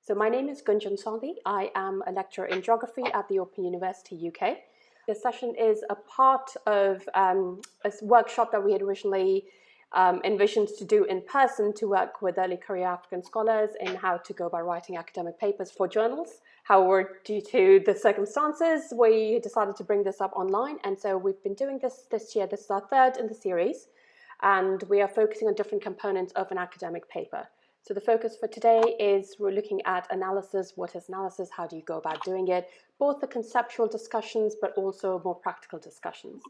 So my name is Gunjan Sondhi. I am a lecturer in geography at the Open University UK. This session is a part of a workshop that we had originally envisioned to do in person to work with early career African scholars in how to go about writing academic papers for journals. However, due to the circumstances, we decided to bring this up online. And so we've been doing this year. This is our third in the series. And we are focusing on different components of an academic paper. So the focus for today is we're looking at analysis. What is analysis? How do you go about doing it? Both the conceptual discussions, but also more practical discussions.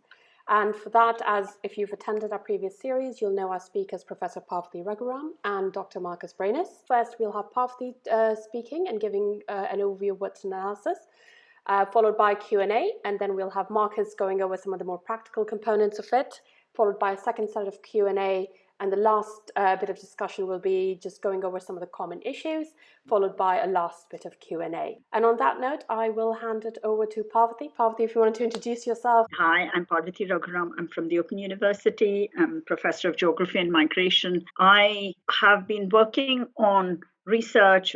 And for that, as if you've attended our previous series, you'll know our speakers, Professor Parvathy Raghuram and Dr. Marcus Brainis. First, we'll have Parvathy speaking and giving an overview of what's analysis, followed by Q&A, and then we'll have Marcus going over some of the more practical components of it, followed by a second set of Q&A, and the last bit of discussion will be just going over some of the common issues, followed by a last bit of Q&A. And on that note, I will hand it over to Parvathy. Parvathy, if you wanted to introduce yourself. Hi, I'm Parvathy Raghuram. I'm from the Open University. I'm Professor of Geography and Migration. I have been working on research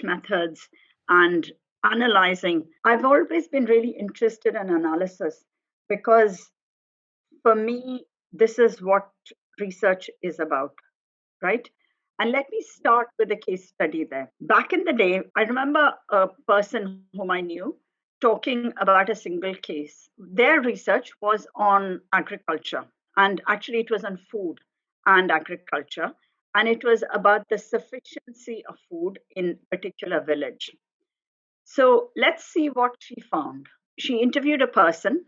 methods, and analyzing. I've always been really interested in analysis because for me, this is what research is about, right? And let me start with a case study there. Back in the day, I remember a person whom I knew talking about a single case. Their research was on agriculture, and actually, it was on food and agriculture. And it was about the sufficiency of food in a particular village. So let's see what she found. She interviewed a person,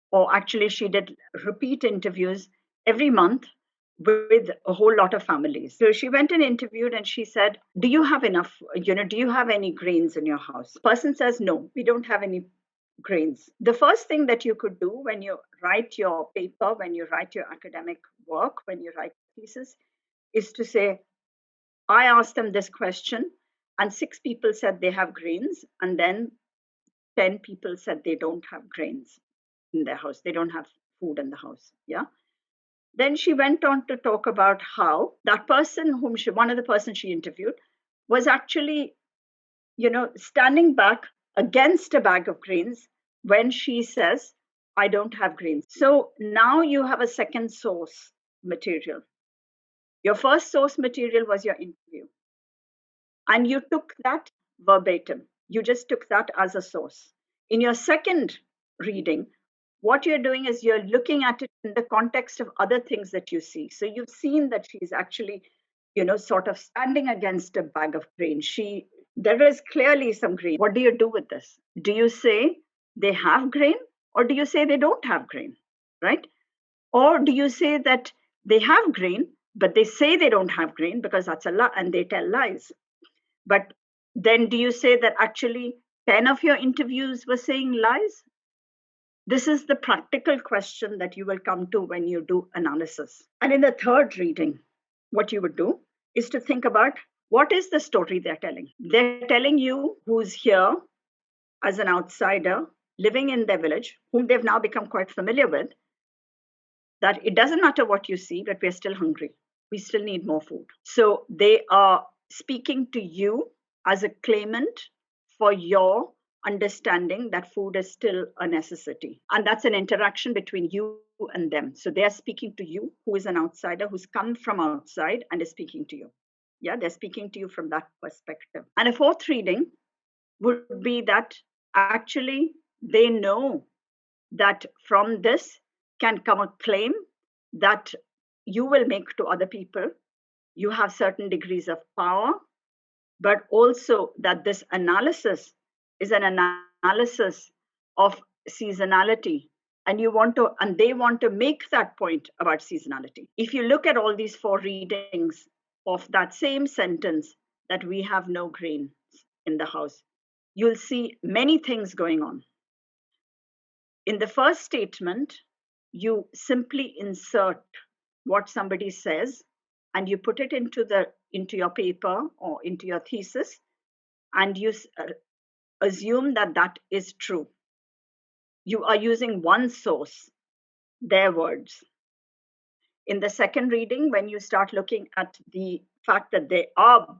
or actually, she did repeat interviews every month with a whole lot of families. So she went and interviewed, and she said, do you have enough, do you have any grains in your house? The person says, no, we don't have any grains. The first thing that you could do when you write your paper, when you write your academic work, when you write thesis, is to say, I asked them this question, and 6 people said they have grains, and then 10 people said they don't have grains in their house. They don't have food in the house. Yeah. Then she went on to talk about how that person one of the persons she interviewed was actually, standing back against a bag of grains when she says, I don't have grains. So now you have a second source material. Your first source material was your interview. And you took that verbatim. You just took that as a source. In your second reading, what you're doing is you're looking at it in the context of other things that you see. So you've seen that she's actually, sort of standing against a bag of grain. There is clearly some grain. What do you do with this? Do you say they have grain, or do you say they don't have grain, right? Or do you say that they have grain, but they say they don't have grain because that's a lie and they tell lies? But then do you say that actually 10 of your interviews were saying lies? This is the practical question that you will come to when you do analysis. And in the third reading, what you would do is to think about what is the story they're telling. They're telling you who's here as an outsider living in their village, whom they've now become quite familiar with, that it doesn't matter what you see, but we're still hungry. We still need more food. So they are speaking to you as a claimant for your understanding that food is still a necessity. And that's an interaction between you and them. So they are speaking to you, who is an outsider, who's come from outside and is speaking to you. Yeah, they're speaking to you from that perspective. And a fourth reading would be that actually they know that from this can come a claim that you will make to other people. You have certain degrees of power, but also that this analysis is an analysis of seasonality. And they want to make that point about seasonality. If you look at all these 4 readings of that same sentence, that we have no grains in the house, you'll see many things going on. In the first statement, you simply insert what somebody says and you put it into your paper or into your thesis, and you assume that that is true. You are using one source, their words. In the second reading, when you start looking at the fact that they are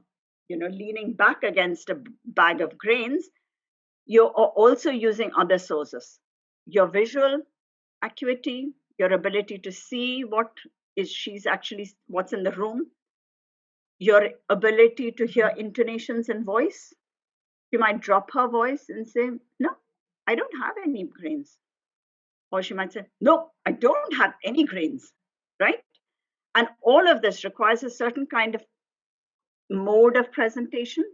leaning back against a bag of grains, you're also using other sources. Your visual acuity, your ability to see what's in the room, your ability to hear intonations and voice. She might drop her voice and say, "No, I don't have any grains." Or she might say, "No, I don't have any grains," right? And all of this requires a certain kind of mode of presentation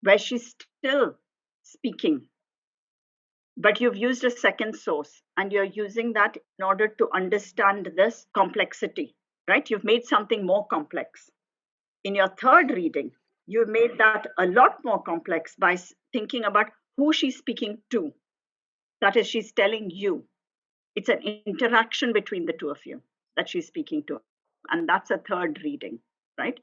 where she's still speaking, but you've used a second source and you're using that in order to understand this complexity, right? You've made something more complex. In your third reading, you've made that a lot more complex by thinking about who she's speaking to. That is, she's telling you. It's an interaction between the two of you that she's speaking to. And that's a third reading, right?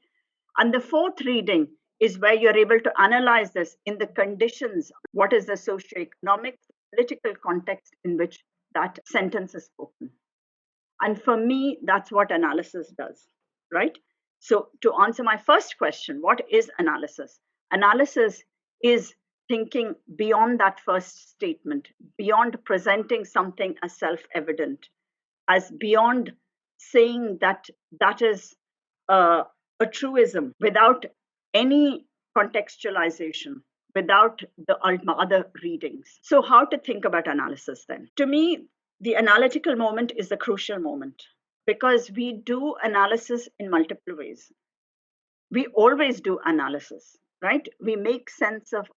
And the fourth reading is where you're able to analyze this in the conditions. What is the socioeconomic, political context in which that sentence is spoken? And for me, that's what analysis does, right? So to answer my first question, what is analysis? Analysis is thinking beyond that first statement, beyond presenting something as self-evident, as beyond saying that that is a truism without any contextualization, without the other readings. So how to think about analysis then? To me, the analytical moment is the crucial moment because we do analysis in multiple ways. We always do analysis, right? We make sense of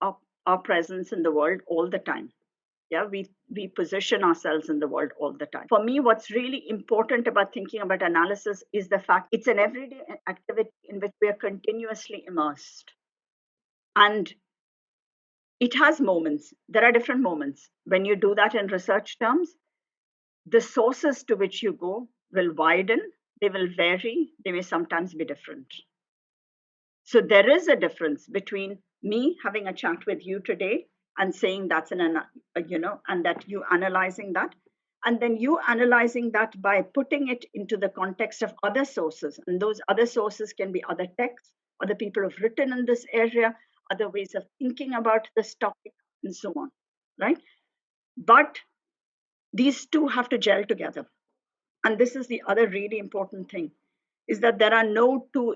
our presence in the world all the time. Yeah, we position ourselves in the world all the time. For me, what's really important about thinking about analysis is the fact it's an everyday activity in which we are continuously immersed. And it has moments. There are different moments. When you do that in research terms, the sources to which you go will widen, they will vary, they may sometimes be different. So there is a difference between me having a chat with you today and saying that's and that you analyzing that, and then you analyzing that by putting it into the context of other sources. And those other sources can be other texts, other people who've written in this area, other ways of thinking about this topic, and so on, right? But these two have to gel together. And this is the other really important thing, is that there are no two,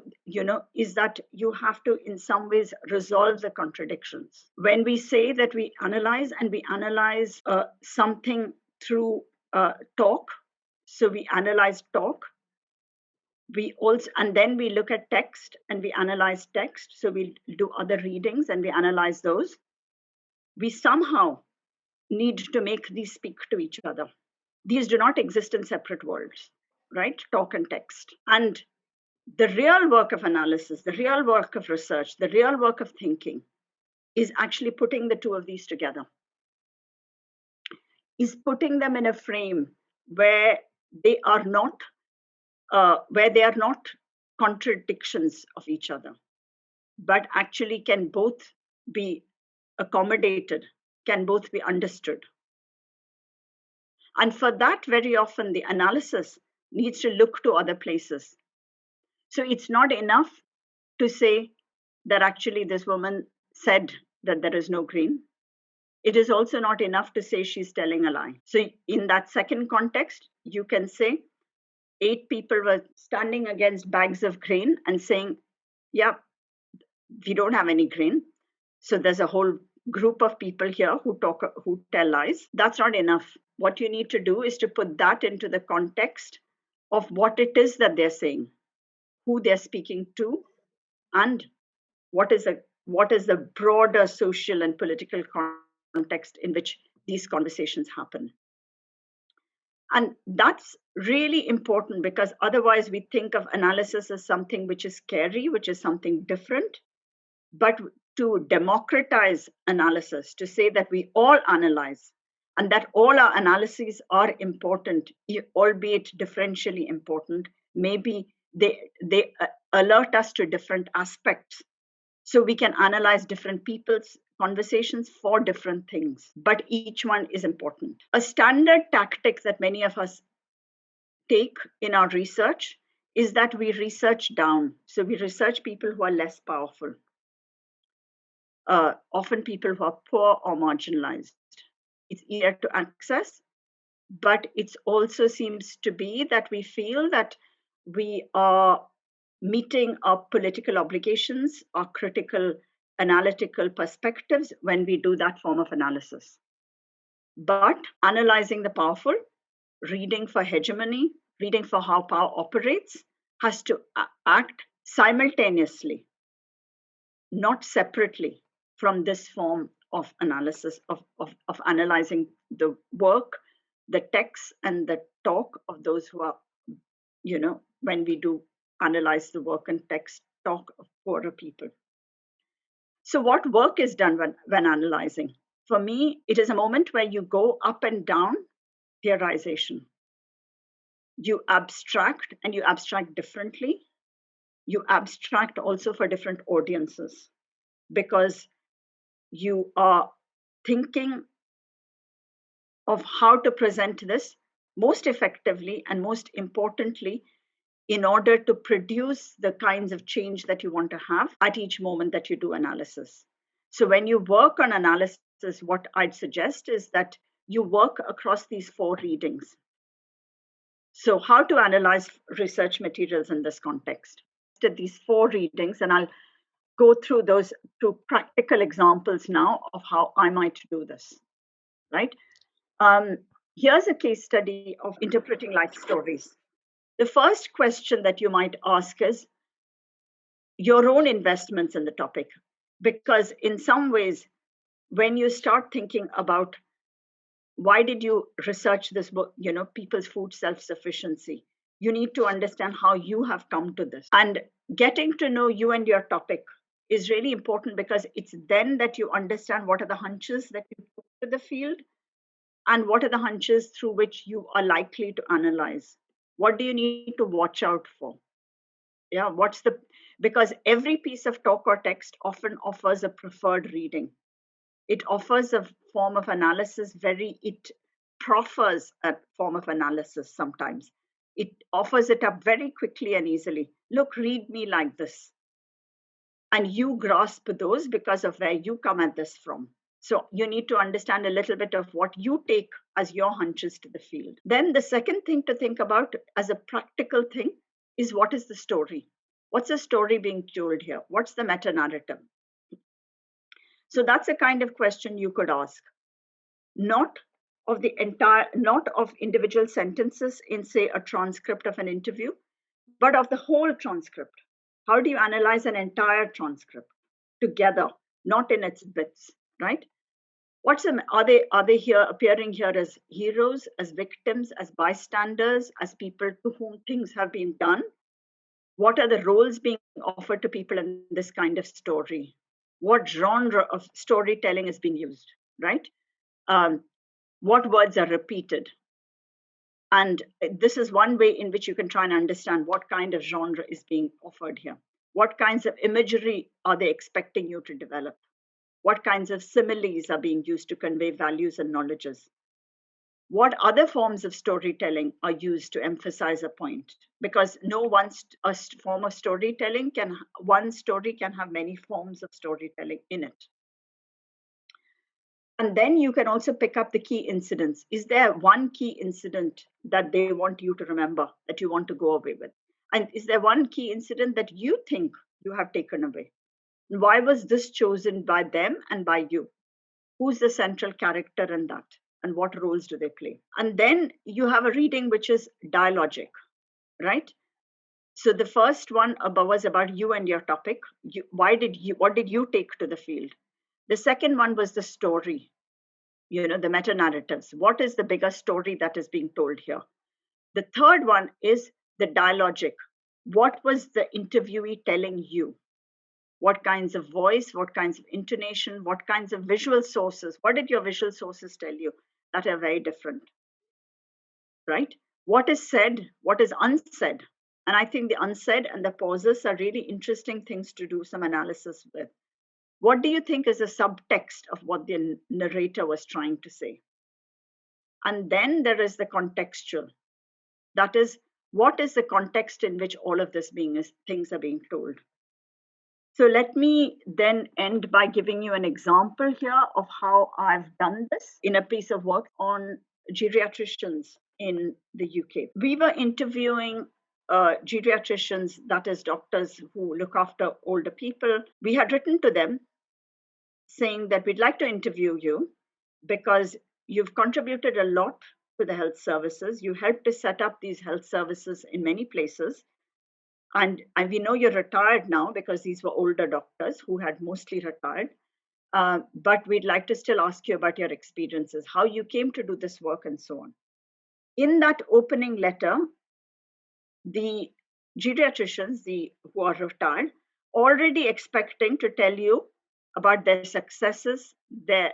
is that you have to in some ways resolve the contradictions. When we say that we analyze and we analyze something through talk, so we analyze talk, we also, and then we look at text and we analyze text, so we do other readings and we analyze those. We somehow need to make these speak to each other. These do not exist in separate worlds, right? Talk and text. And the real work of analysis, the real work of research, the real work of thinking is actually putting the two of these together, is putting them in a frame where they are not contradictions of each other, but actually can both be accommodated, can both be understood. And for that, very often the analysis needs to look to other places. So it's not enough to say that actually this woman said that there is no green. It is also not enough to say she's telling a lie. So in that second context, you can say 8 people were standing against bags of grain and saying, yeah, we don't have any grain. So there's a whole group of people here who tell lies. That's not enough. What you need to do is to put that into the context of what it is that they're saying, who they're speaking to, and what is the broader social and political context in which these conversations happen. And that's really important because otherwise we think of analysis as something which is scary, which is something different. But to democratize analysis, to say that we all analyze and that all our analyses are important, albeit differentially important, maybe they alert us to different aspects. So we can analyze different people's conversations for different things, but each one is important. A standard tactic that many of us take in our research is that we research down. So we research people who are less powerful. often people who are poor or marginalized. It's easier to access, but it also seems to be that we feel that we are meeting our political obligations, our critical analytical perspectives when we do that form of analysis. But analyzing the powerful, reading for hegemony, reading for how power operates, has to act simultaneously, not separately from this form of analysis, of analyzing the work, the text, and the talk of those who are, when we do analyze the work and text talk of poorer people. So, what work is done when analyzing? For me, it is a moment where you go up and down theorization. You abstract, and you abstract differently. You abstract also for different audiences, because you are thinking of how to present this most effectively and most importantly, in order to produce the kinds of change that you want to have at each moment that you do analysis. So when you work on analysis, what I'd suggest is that you work across these 4 readings. So how to analyze research materials in this context? These 4 readings, and I'll go through those 2 practical examples now of how I might do this, right? Here's a case study of interpreting life stories. The first question that you might ask is your own investments in the topic, because in some ways, when you start thinking about why did you research this book, people's food self-sufficiency, you need to understand how you have come to this. And getting to know you and your topic is really important, because it's then that you understand what are the hunches that you put to the field and what are the hunches through which you are likely to analyze. What do you need to watch out for? Yeah, because every piece of talk or text often offers a preferred reading. It offers a form of analysis, it proffers a form of analysis sometimes. It offers it up very quickly and easily. Look, read me like this. And you grasp those because of where you come at this from. So you need to understand a little bit of what you take as your hunches to the field. Then the second thing to think about as a practical thing is, what is the story? What's the story being told here? What's the meta-narrative? So that's a kind of question you could ask. Not of individual sentences in, say, a transcript of an interview, but of the whole transcript. How do you analyze an entire transcript together, not in its bits, right? Are they here appearing here as heroes, as victims, as bystanders, as people to whom things have been done? What are the roles being offered to people in this kind of story? What genre of storytelling is being used, right? What words are repeated? And this is one way in which you can try and understand what kind of genre is being offered here. What kinds of imagery are they expecting you to develop? What kinds of similes are being used to convey values and knowledges? What other forms of storytelling are used to emphasize a point? Because no one form of storytelling one story can have many forms of storytelling in it. And then you can also pick up the key incidents. Is there one key incident that they want you to remember, that you want to go away with? And is there one key incident that you think you have taken away? And why was this chosen by them and by you? Who's the central character in that? And what roles do they play? And then you have a reading which is dialogic, right? So the first one was about you and your topic. What did you take to the field? The second one was the story, the meta narratives. What is the bigger story that is being told here? The third one is the dialogic. What was the interviewee telling you? What kinds of voice, what kinds of intonation, what kinds of visual sources? What did your visual sources tell you that are very different, right? What is said, what is unsaid? And I think the unsaid and the pauses are really interesting things to do some analysis with. What do you think is the subtext of what the narrator was trying to say? And then there is the contextual. That is, what is the context in which all of things are being told? So let me then end by giving you an example here of how I've done this in a piece of work on geriatricians in the UK. We were interviewing geriatricians, that is, doctors who look after older people. We had written to them saying that we'd like to interview you because you've contributed a lot to the health services. You helped to set up these health services in many places. And we know you're retired now because these were older doctors who had mostly retired. But we'd like to still ask you about your experiences, how you came to do this work, and so on. In that opening letter, the geriatricians, who are retired, already expecting to tell you about their successes, the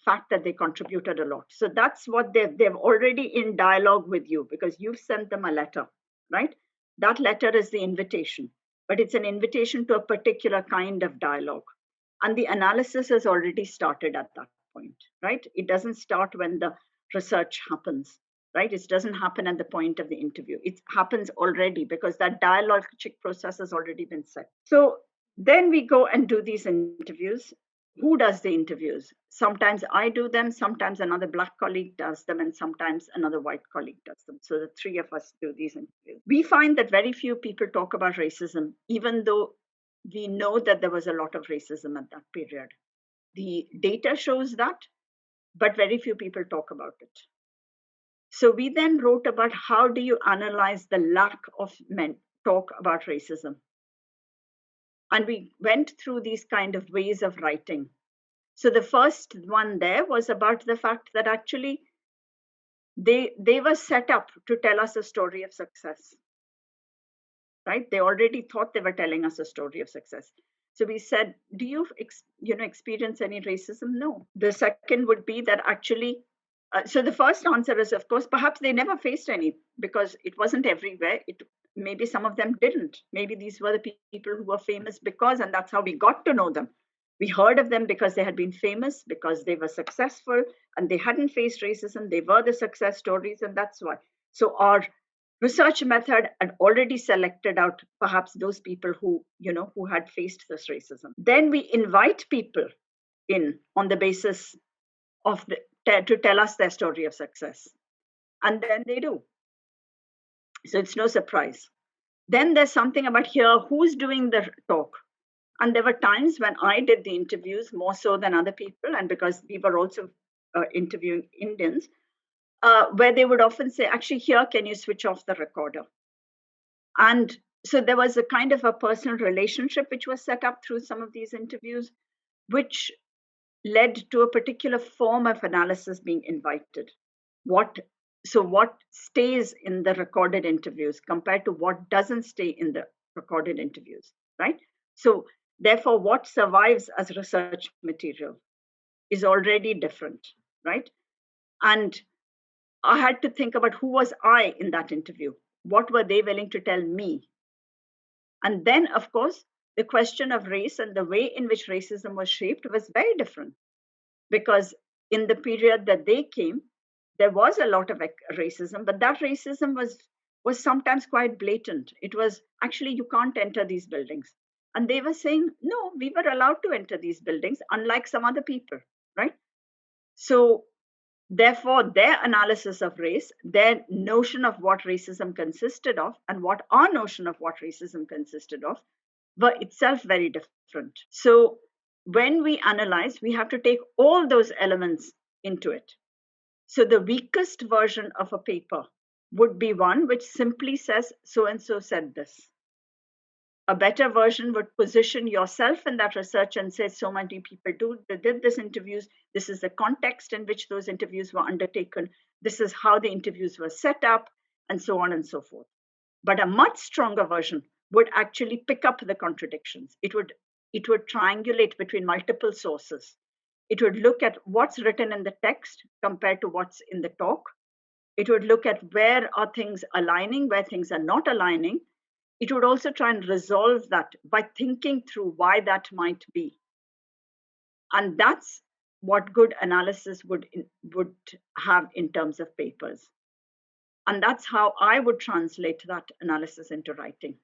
fact that they contributed a lot. So that's what they've already in dialogue with you because you've sent them a letter, right? That letter is the invitation, but it's an invitation to a particular kind of dialogue. And the analysis has already started at that point, right? It doesn't start when the research happens, right? It doesn't happen at the point of the interview. It happens already because that dialogic process has already been set. So then we go and do these interviews. Who does the interviews? Sometimes I do them, sometimes another Black colleague does them, and sometimes another white colleague does them. So the three of us do these interviews. We find that very few people talk about racism, even though we know that there was a lot of racism at that period. The data shows that, but very few people talk about it. So we then wrote about how do you analyze the lack of men talk about racism. And we went through these kind of ways of writing. So the first one there was about the fact that actually they were set up to tell us a story of success, right? They already thought they were telling us a story of success. So we said, do you experience any racism? No. The second would be that actually, so the first answer is, of course, perhaps they never faced any because it wasn't everywhere. Maybe some of them didn't. Maybe these were the people who were famous because, and that's how we got to know them. We heard of them because they had been famous, because they were successful, and they hadn't faced racism. They were the success stories, and that's why. So our research method had already selected out perhaps those people who had faced this racism. Then we invite people in on the basis of to tell us their story of success, and then they do. So it's no surprise. Then there's something about here, who's doing the talk? And there were times when I did the interviews more so than other people, and because we were also interviewing Indians, where they would often say, actually, here, can you switch off the recorder? And so there was a kind of a personal relationship which was set up through some of these interviews, which led to a particular form of analysis being invited. What stays in the recorded interviews compared to what doesn't stay in the recorded interviews, right? So therefore, what survives as research material is already different, right? And I had to think about who was I in that interview? What were they willing to tell me? And then, of course, the question of race and the way in which racism was shaped was very different. Because in the period that they came, there was a lot of racism, but that racism was sometimes quite blatant. It was actually, you can't enter these buildings. And they were saying, no, we were allowed to enter these buildings, unlike some other people, right? So therefore, their analysis of race, their notion of what racism consisted of, and what our notion of what racism consisted of, were itself very different. So when we analyze, we have to take all those elements into it. So the weakest version of a paper would be one which simply says, so and so said this. A better version would position yourself in that research and say, so many people did this interviews. This is the context in which those interviews were undertaken. This is how the interviews were set up, and so on and so forth. But a much stronger version would actually pick up the contradictions. It would triangulate between multiple sources. It would look at what's written in the text compared to what's in the talk. It would look at where are things aligning, where things are not aligning. It would also try and resolve that by thinking through why that might be. And that's what good analysis would have in terms of papers. And that's how I would translate that analysis into writing.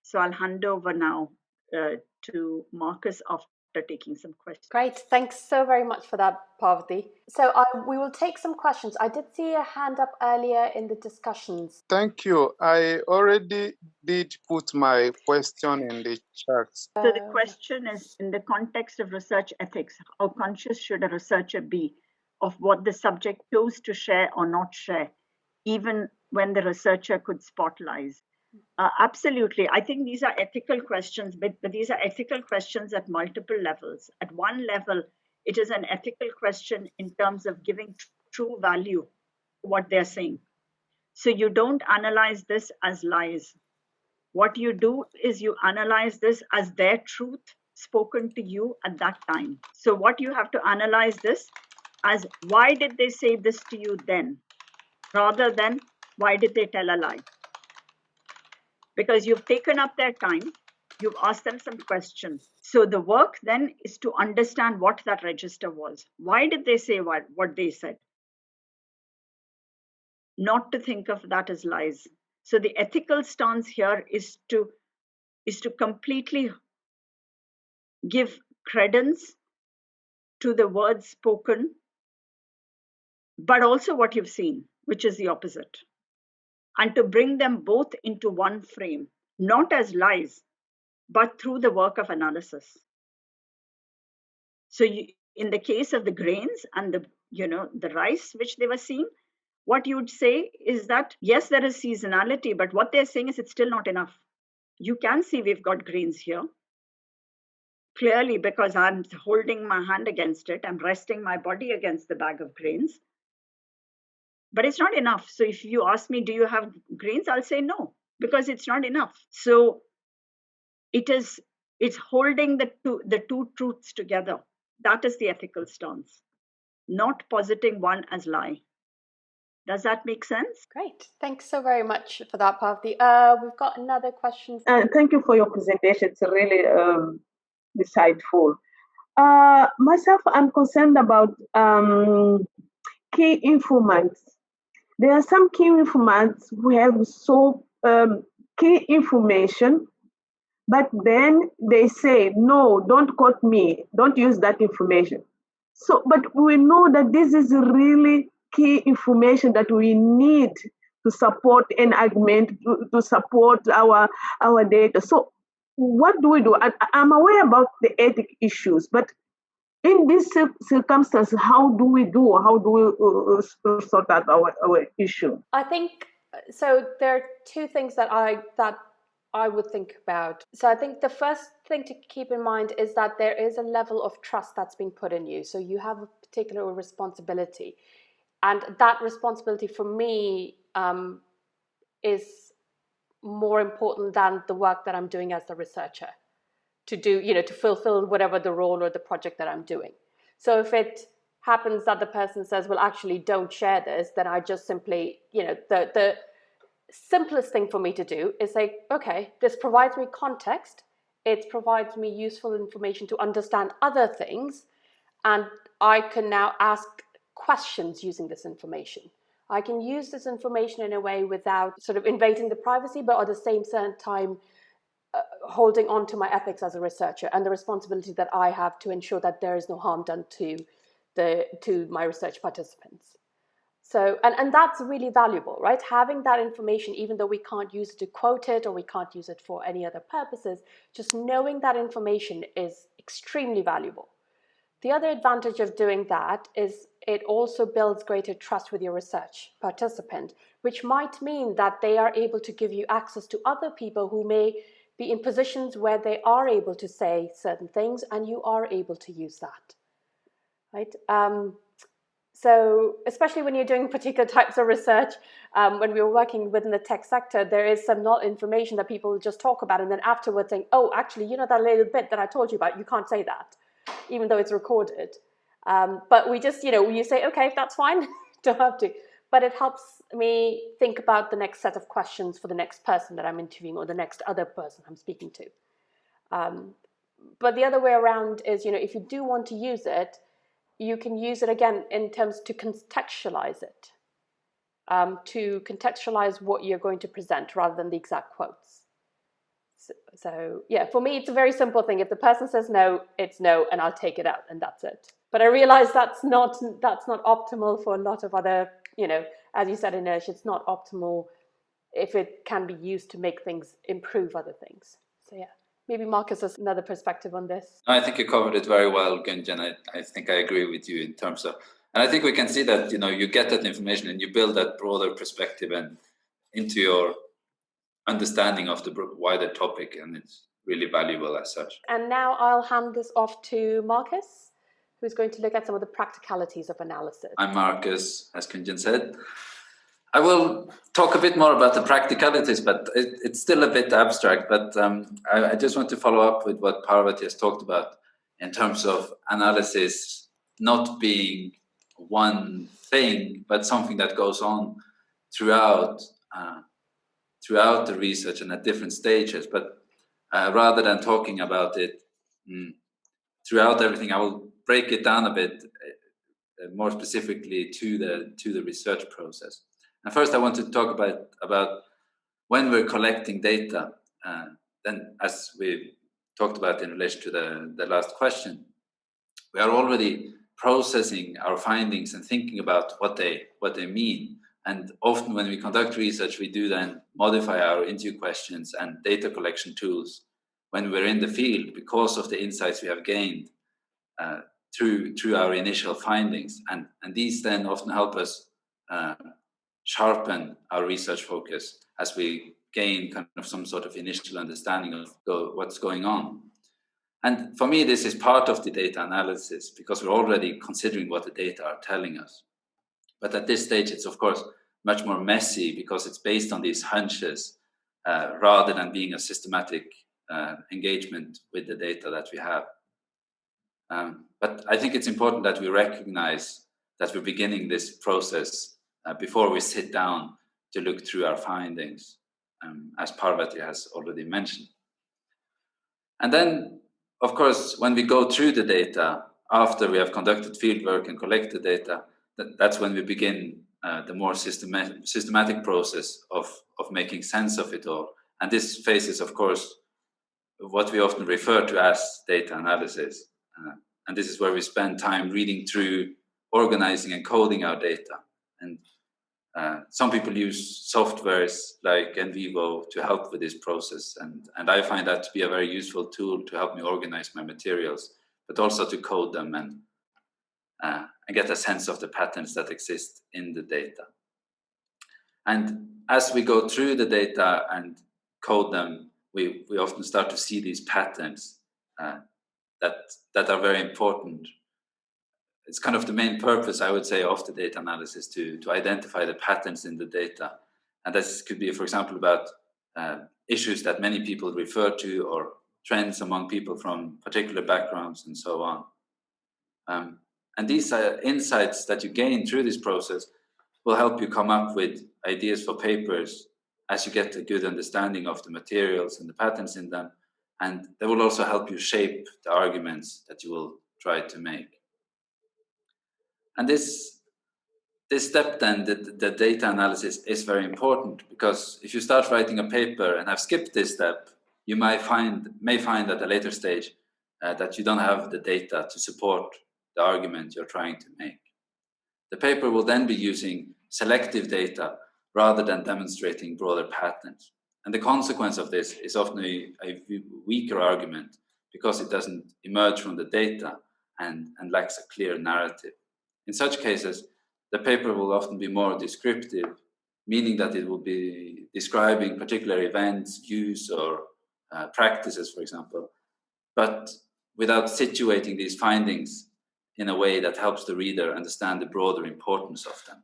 So I'll hand over now to Marcus after taking some questions. Great, thanks so very much for that, Parvati. So we will take some questions. I did see a hand up earlier in the discussions. Thank you. I already did put my question in the chat. So the question is, in the context of research ethics, how conscious should a researcher be of what the subject chose to share or not share, even when the researcher could spot lies? Absolutely. I think these are ethical questions, but these are ethical questions at multiple levels. At one level, it is an ethical question in terms of giving true value to what they're saying. So you don't analyze this as lies. What you do is you analyze this as their truth spoken to you at that time. So what you have to analyze this as, why did they say this to you then, rather than why did they tell a lie? Because you've taken up their time, you've asked them some questions. So the work then is to understand what that register was. Why did they say what they said? Not to think of that as lies. So the ethical stance here is to completely give credence to the words spoken, but also what you've seen, which is the opposite. And to bring them both into one frame, not as lies, but through the work of analysis. So in the case of the grains and the rice which they were seeing, what you would say is that, yes, there is seasonality, but what they're saying is it's still not enough. You can see we've got grains here. Clearly, because I'm holding my hand against it, I'm resting my body against the bag of grains. But it's not enough. So if you ask me, do you have grains? I'll say no, because it's not enough. So it's holding the two truths together. That is the ethical stance, not positing one as lie. Does that make sense? Great. Thanks so very much for that, Parvati. We've got another question. Thank you for your presentation. It's really insightful. Myself, I'm concerned about key informants. There are some key informants who have key information, but then they say, no, don't quote me, don't use that information. So, but we know that this is really key information that we need to support an argument, to support our data. So what do we do? I'm aware about the ethic issues, but in this circumstance, how do we sort out our issue? I think, so there are two things that I would think about. So I think the first thing to keep in mind is that there is a level of trust that's being put in you. So you have a particular responsibility. And that responsibility for me is more important than the work that I'm doing as the researcher to do, to fulfill whatever the role or the project that I'm doing. So if it happens that the person says, well, actually don't share this, then I just simply, the simplest thing for me to do is say, okay, this provides me context, it provides me useful information to understand other things, and I can now ask questions using this information. I can use this information in a way without sort of invading the privacy, but at the same time holding on to my ethics as a researcher and the responsibility that I have to ensure that there is no harm done to my research participants. So, and that's really valuable, right? Having that information, even though we can't use it to quote it or we can't use it for any other purposes, just knowing that information is extremely valuable. The other advantage of doing that is it also builds greater trust with your research participant, which might mean that they are able to give you access to other people who may be in positions where they are able to say certain things and you are able to use that, right? So especially when you're doing particular types of research, when we were working within the tech sector, there is some not information that people just talk about and then afterwards saying, oh, actually, that little bit that I told you about, you can't say that, even though it's recorded. But we just, you say, okay, that's fine, don't have to. But it helps me think about the next set of questions for the next person that I'm interviewing or the next other person I'm speaking to. But the other way around is, if you do want to use it, you can use it again in terms to contextualize it, to contextualize what you're going to present rather than the exact quotes. So yeah, for me, it's a very simple thing. If the person says no, it's no, and I'll take it out, and that's it. But I realize that's not optimal for a lot of other, as you said, Inertia, it's not optimal if it can be used to make things improve other things. So yeah, maybe Marcus has another perspective on this. I think you covered it very well, Gunjan. I think I agree with you in terms of, and I think we can see that, you get that information and you build that broader perspective and into your understanding of the wider topic, and it's really valuable as such. And now I'll hand this off to Marcus, who's going to look at some of the practicalities of analysis. I'm Marcus, as Gunjan said. I will talk a bit more about the practicalities, but it's still a bit abstract. But I just want to follow up with what Parvati has talked about in terms of analysis not being one thing, but something that goes on throughout the research and at different stages. But rather than talking about it throughout everything, I will break it down a bit more specifically to the research process. And first, I want to talk about when we're collecting data. Then, as we talked about in relation to the last question, we are already processing our findings and thinking about what they mean. And often, when we conduct research, we do then modify our interview questions and data collection tools when we're in the field because of the insights we have gained through our initial findings. And these then often help us sharpen our research focus as we gain kind of some sort of initial understanding of what's going on. And for me, this is part of the data analysis because we're already considering what the data are telling us. But at this stage, it's of course much more messy because it's based on these hunches rather than being a systematic engagement with the data that we have. But I think it's important that we recognize that we're beginning this process before we sit down to look through our findings, as Parvati has already mentioned. And then, of course, when we go through the data, after we have conducted fieldwork and collected data, that's when we begin the more systematic process of making sense of it all. And this phase is, of course, what we often refer to as data analysis. And this is where we spend time reading through, organizing and coding our data. And some people use softwares like NVivo to help with this process. And I find that to be a very useful tool to help me organize my materials, but also to code them and get a sense of the patterns that exist in the data. And as we go through the data and code them, we often start to see these patterns that are very important. It's kind of the main purpose, I would say, of the data analysis to identify the patterns in the data. And this could be, for example, about issues that many people refer to or trends among people from particular backgrounds and so on. And these insights that you gain through this process will help you come up with ideas for papers as you get a good understanding of the materials and the patterns in them. And they will also help you shape the arguments that you will try to make. And this step then, the data analysis, is very important because if you start writing a paper and have skipped this step, you may find at a later stage that you don't have the data to support the argument you're trying to make. The paper will then be using selective data rather than demonstrating broader patterns. And the consequence of this is often a weaker argument because it doesn't emerge from the data and lacks a clear narrative. In such cases, the paper will often be more descriptive, meaning that it will be describing particular events, views, or practices, for example, but without situating these findings in a way that helps the reader understand the broader importance of them.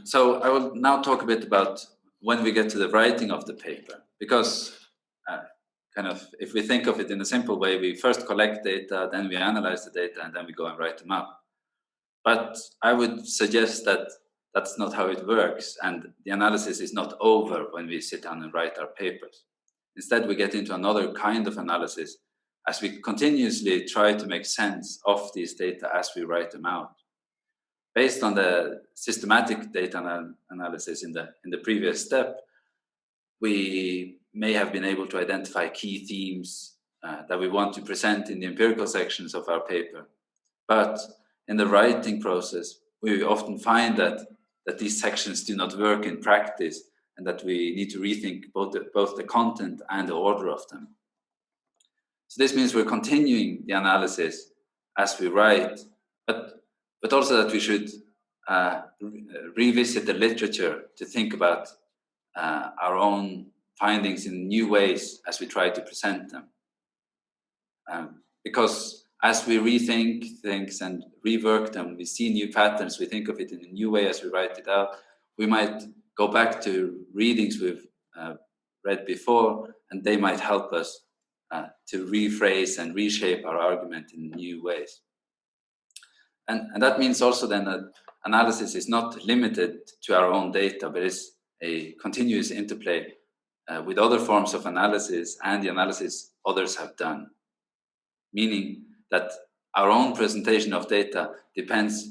So I will now talk a bit about when we get to the writing of the paper, because if we think of it in a simple way, we first collect data, then we analyze the data, and then we go and write them up. But I would suggest that that's not how it works, and the analysis is not over when we sit down and write our papers. Instead, we get into another kind of analysis as we continuously try to make sense of these data as we write them out. Based on the systematic data analysis in the previous step, we may have been able to identify key themes that we want to present in the empirical sections of our paper. But in the writing process, we often find that these sections do not work in practice, and that we need to rethink both the content and the order of them. So this means we're continuing the analysis as we write, but also that we should revisit the literature to think about our own findings in new ways as we try to present them. Because as we rethink things and rework them, we see new patterns, we think of it in a new way as we write it out. We might go back to readings we've read before, and they might help us to rephrase and reshape our argument in new ways. And that means also then that analysis is not limited to our own data, but is a continuous interplay with other forms of analysis and the analysis others have done. Meaning that our own presentation of data depends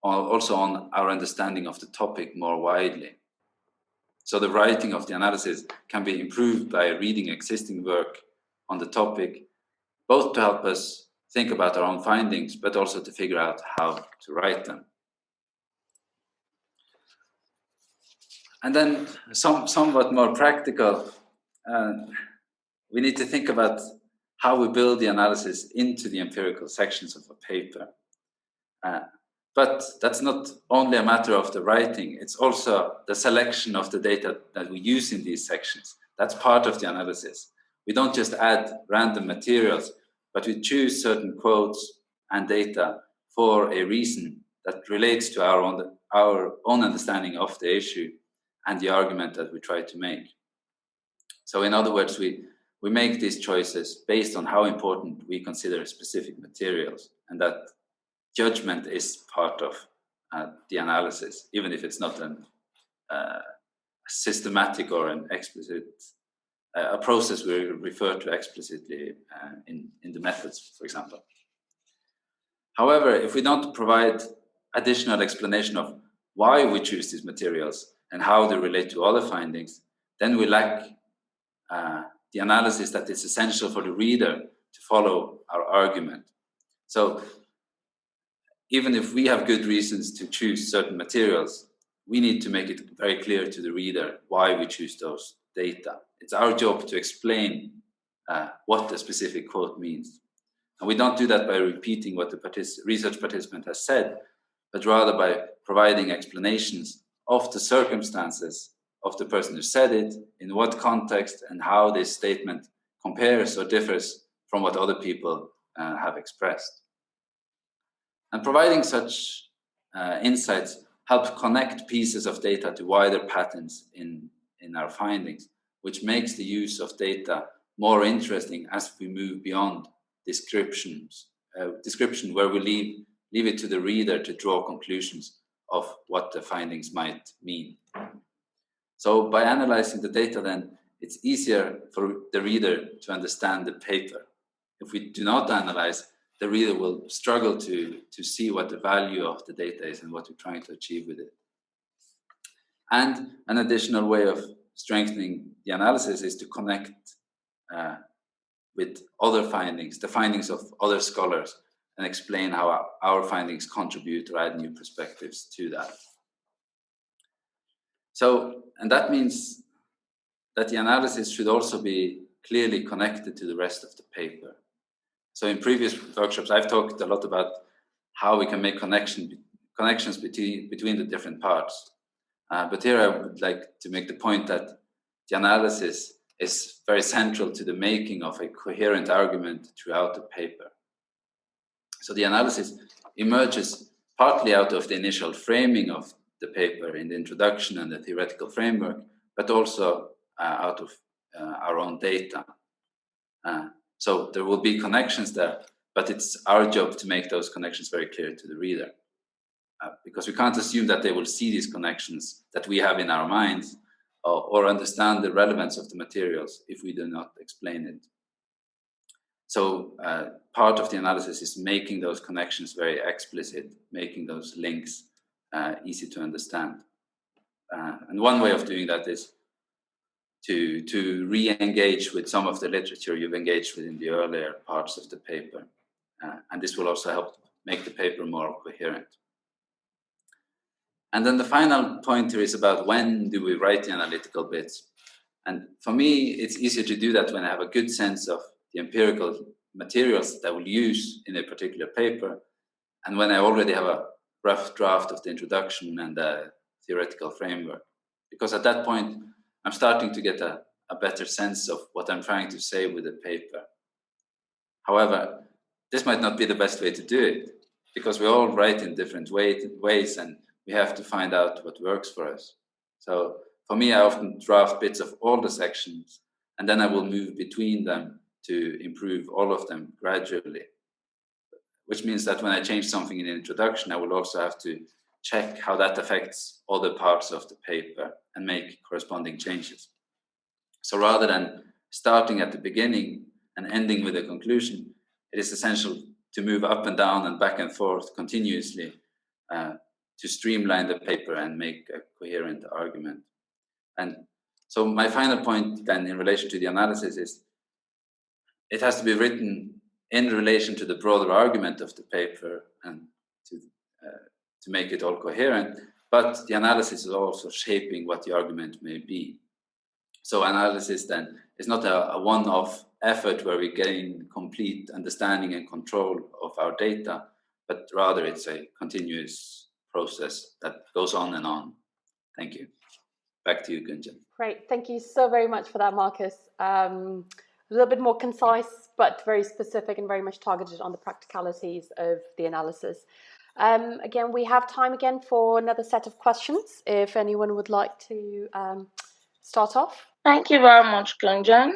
also on our understanding of the topic more widely. So the writing of the analysis can be improved by reading existing work on the topic, both to help us think about our own findings, but also to figure out how to write them. And then somewhat more practical, we need to think about how we build the analysis into the empirical sections of a paper. But that's not only a matter of the writing, it's also the selection of the data that we use in these sections. That's part of the analysis. We don't just add random materials, but we choose certain quotes and data for a reason that relates to our own understanding of the issue and the argument that we try to make. So in other words, we make these choices based on how important we consider specific materials, and that judgment is part of the analysis, even if it's not a systematic or an explicit a process we refer to explicitly in the methods, for example. However, if we don't provide additional explanation of why we choose these materials and how they relate to other findings, then we lack the analysis that is essential for the reader to follow our argument. So even if we have good reasons to choose certain materials, we need to make it very clear to the reader why we choose those data. It's our job to explain what the specific quote means. And we don't do that by repeating what the research participant has said, but rather by providing explanations of the circumstances of the person who said it, in what context, and how this statement compares or differs from what other people have expressed. And providing such insights help connect pieces of data to wider patterns in our findings, which makes the use of data more interesting as we move beyond description where we leave it to the reader to draw conclusions of what the findings might mean. So by analyzing the data, then it's easier for the reader to understand the paper. If we do not analyze, the reader will struggle to see what the value of the data is and what we're trying to achieve with it. And an additional way of strengthening the analysis is to connect with other findings, the findings of other scholars, and explain how our findings contribute or add new perspectives to that. So, and that means that the analysis should also be clearly connected to the rest of the paper. So in previous workshops, I've talked a lot about how we can make connections between the different parts. But here I would like to make the point that the analysis is very central to the making of a coherent argument throughout the paper. So the analysis emerges partly out of the initial framing of the paper in the introduction and the theoretical framework, but also out of our own data. So there will be connections there, but it's our job to make those connections very clear to the reader. Because we can't assume that they will see these connections that we have in our minds or understand the relevance of the materials if we do not explain it. So part of the analysis is making those connections very explicit, making those links easy to understand. And one way of doing that is to re-engage with some of the literature you've engaged with in the earlier parts of the paper. And this will also help make the paper more coherent. And then the final pointer is about when do we write the analytical bits. And for me, it's easier to do that when I have a good sense of the empirical materials that I will use in a particular paper, and when I already have a rough draft of the introduction and the theoretical framework. Because at that point, I'm starting to get a better sense of what I'm trying to say with the paper. However, this might not be the best way to do it, because we all write in different ways and we have to find out what works for us. So for me, I often draft bits of all the sections, and then I will move between them to improve all of them gradually. Which means that when I change something in the introduction, I will also have to check how that affects other parts of the paper and make corresponding changes. So rather than starting at the beginning and ending with a conclusion, it is essential to move up and down and back and forth continuously to streamline the paper and make a coherent argument. And so my final point then in relation to the analysis is it has to be written in relation to the broader argument of the paper and to make it all coherent, but the analysis is also shaping what the argument may be. So analysis then is not a one-off effort where we gain complete understanding and control of our data, but rather it's a continuous process that goes on and on. Thank you. Back to you, Gunjan. Great, thank you so very much for that, Marcus. A little bit more concise, but very specific and very much targeted on the practicalities of the analysis. Again, we have time again for another set of questions, if anyone would like to start off. Thank you very much, Gunjan.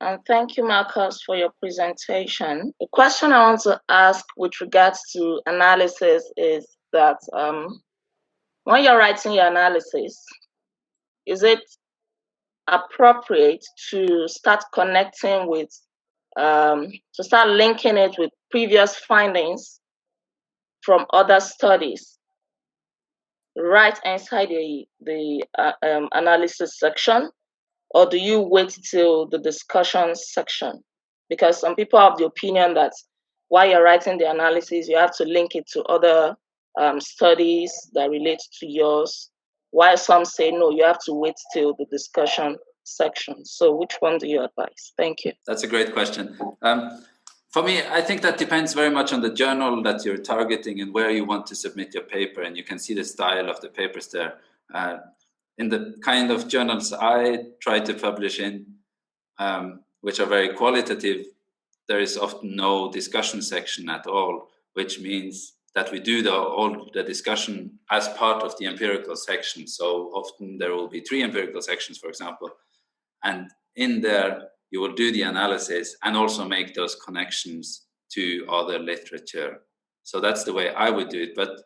And thank you, Marcus, for your presentation. The question I want to ask with regards to analysis is that when you're writing your analysis, is it appropriate to start connecting with, to start linking it with previous findings from other studies right inside the analysis section, or do you wait till the discussion section? Because some people have the opinion that while you're writing the analysis, you have to link it to other studies that relate to yours, while some say, no, you have to wait till the discussion section. So which one do you advise? Thank you. That's a great question. For me, I think that depends very much on the journal that you're targeting and where you want to submit your paper, and you can see the style of the papers there. In the kind of journals I try to publish in, which are very qualitative, there is often no discussion section at all, which means that we do all the discussion as part of the empirical section. So often there will be 3 empirical sections, for example, and in there you will do the analysis and also make those connections to other literature. So that's the way I would do it. But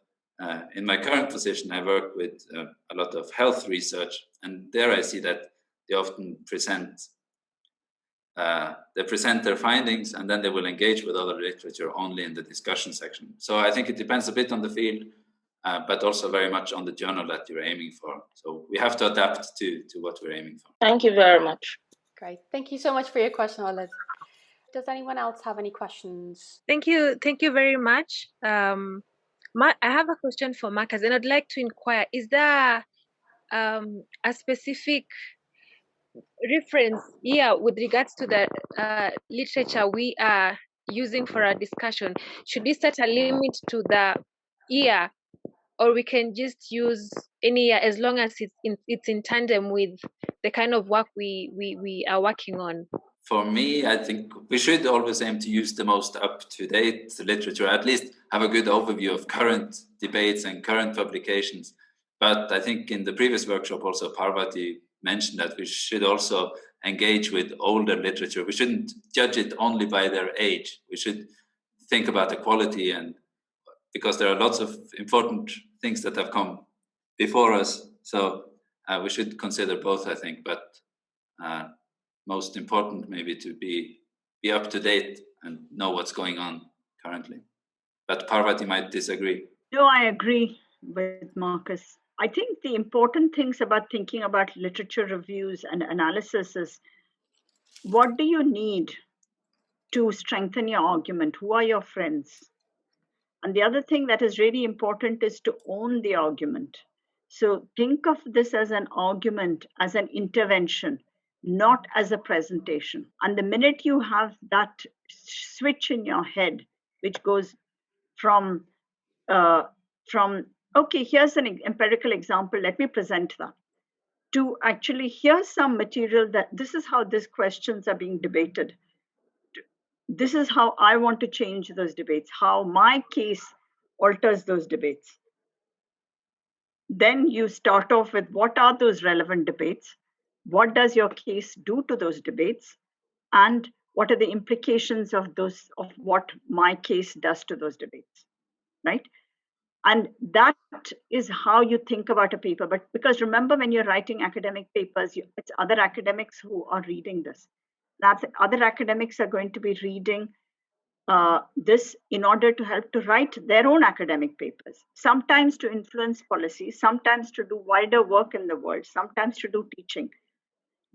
in my current position, I work with a lot of health research, and there I see that they often present their findings, and then they will engage with other literature only in the discussion section. So I think it depends a bit on the field, but also very much on the journal that you're aiming for. So we have to adapt to what we're aiming for. Thank you very much. Great. Thank you so much for your question, Olive. Does anyone else have any questions? Thank you very much. I have a question for Marcus, and I'd like to inquire, is there a specific reference here with regards to the literature we are using for our discussion? Should we set a limit to the year, or we can just use any year as long as it's in tandem with the kind of work we are working on? For me, I think we should always aim to use the most up-to-date literature, at least have a good overview of current debates and current publications. But I think in the previous workshop also Parvati mentioned that we should also engage with older literature. We shouldn't judge it only by their age. We should think about the quality, and because there are lots of important things that have come before us. So we should consider both, I think, but most important maybe to be up to date and know what's going on currently. But Parvati might disagree. No, I agree with Marcus. I think the important things about thinking about literature reviews and analysis is, what do you need to strengthen your argument? Who are your friends? And the other thing that is really important is to own the argument. So think of this as an argument, as an intervention, not as a presentation. And the minute you have that switch in your head, which goes from okay, here's an empirical example, let me present that, to actually here's some material that this is how these questions are being debated. This is how I want to change those debates, how my case alters those debates. Then you start off with what are those relevant debates? What does your case do to those debates? And what are the implications of those, of what my case does to those debates, right? And that is how you think about a paper. But because remember, when you're writing academic papers, it's other academics who are reading this. That's other academics are going to be reading this in order to help to write their own academic papers, sometimes to influence policy, sometimes to do wider work in the world, sometimes to do teaching.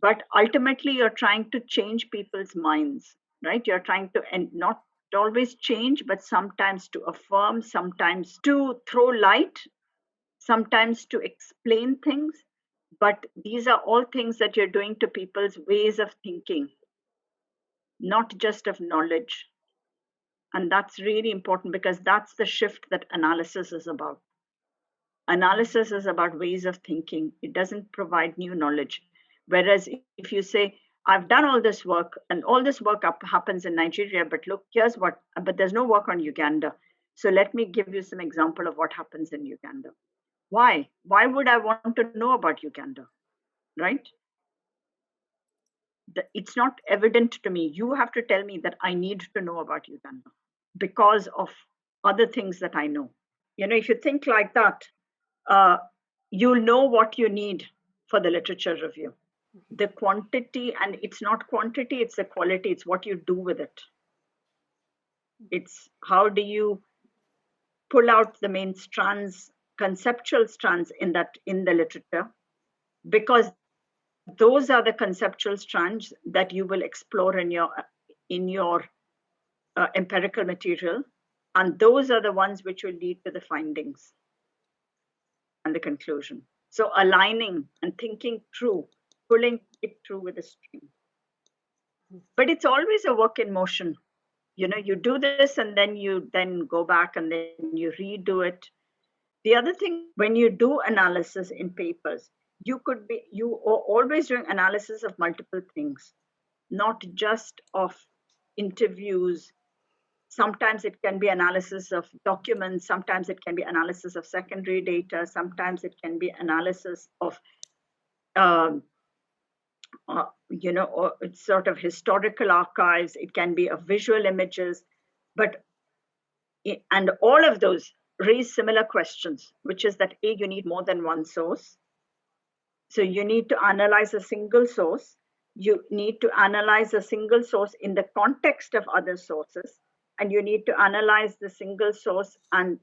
But ultimately, you're trying to change people's minds, right? You're trying to, and not always change, but sometimes to affirm, sometimes to throw light, sometimes to explain things. But these are all things that you're doing to people's ways of thinking, not just of knowledge. And that's really important because that's the shift that analysis is about. Analysis is about ways of thinking. It doesn't provide new knowledge. Whereas if you say, I've done all this work and all this work happens in Nigeria, but look, here's what, but there's no work on Uganda. So let me give you some example of what happens in Uganda. Why? Why would I want to know about Uganda, right? It's not evident to me. You have to tell me that I need to know about Uganda because of other things that I know. You know, if you think like that, you'll know what you need for the literature review. The quantity, and it's not quantity, it's the quality, it's what you do with it. It's how do you pull out the main strands, conceptual strands in the literature, because those are the conceptual strands that you will explore in your empirical material, and those are the ones which will lead to the findings and the conclusion. So aligning and thinking through, pulling it through with a stream. But it's always a work in motion. You know, you do this and then you then go back and then you redo it. The other thing, when you do analysis in papers, you are always doing analysis of multiple things, not just of interviews. Sometimes it can be analysis of documents, sometimes it can be analysis of secondary data, sometimes it can be analysis of, or it's sort of historical archives, it can be of visual images, and all of those raise similar questions, which is that A, you need more than one source. So you need to analyze a single source. You need to analyze a single source in the context of other sources. And you need to analyze the single source and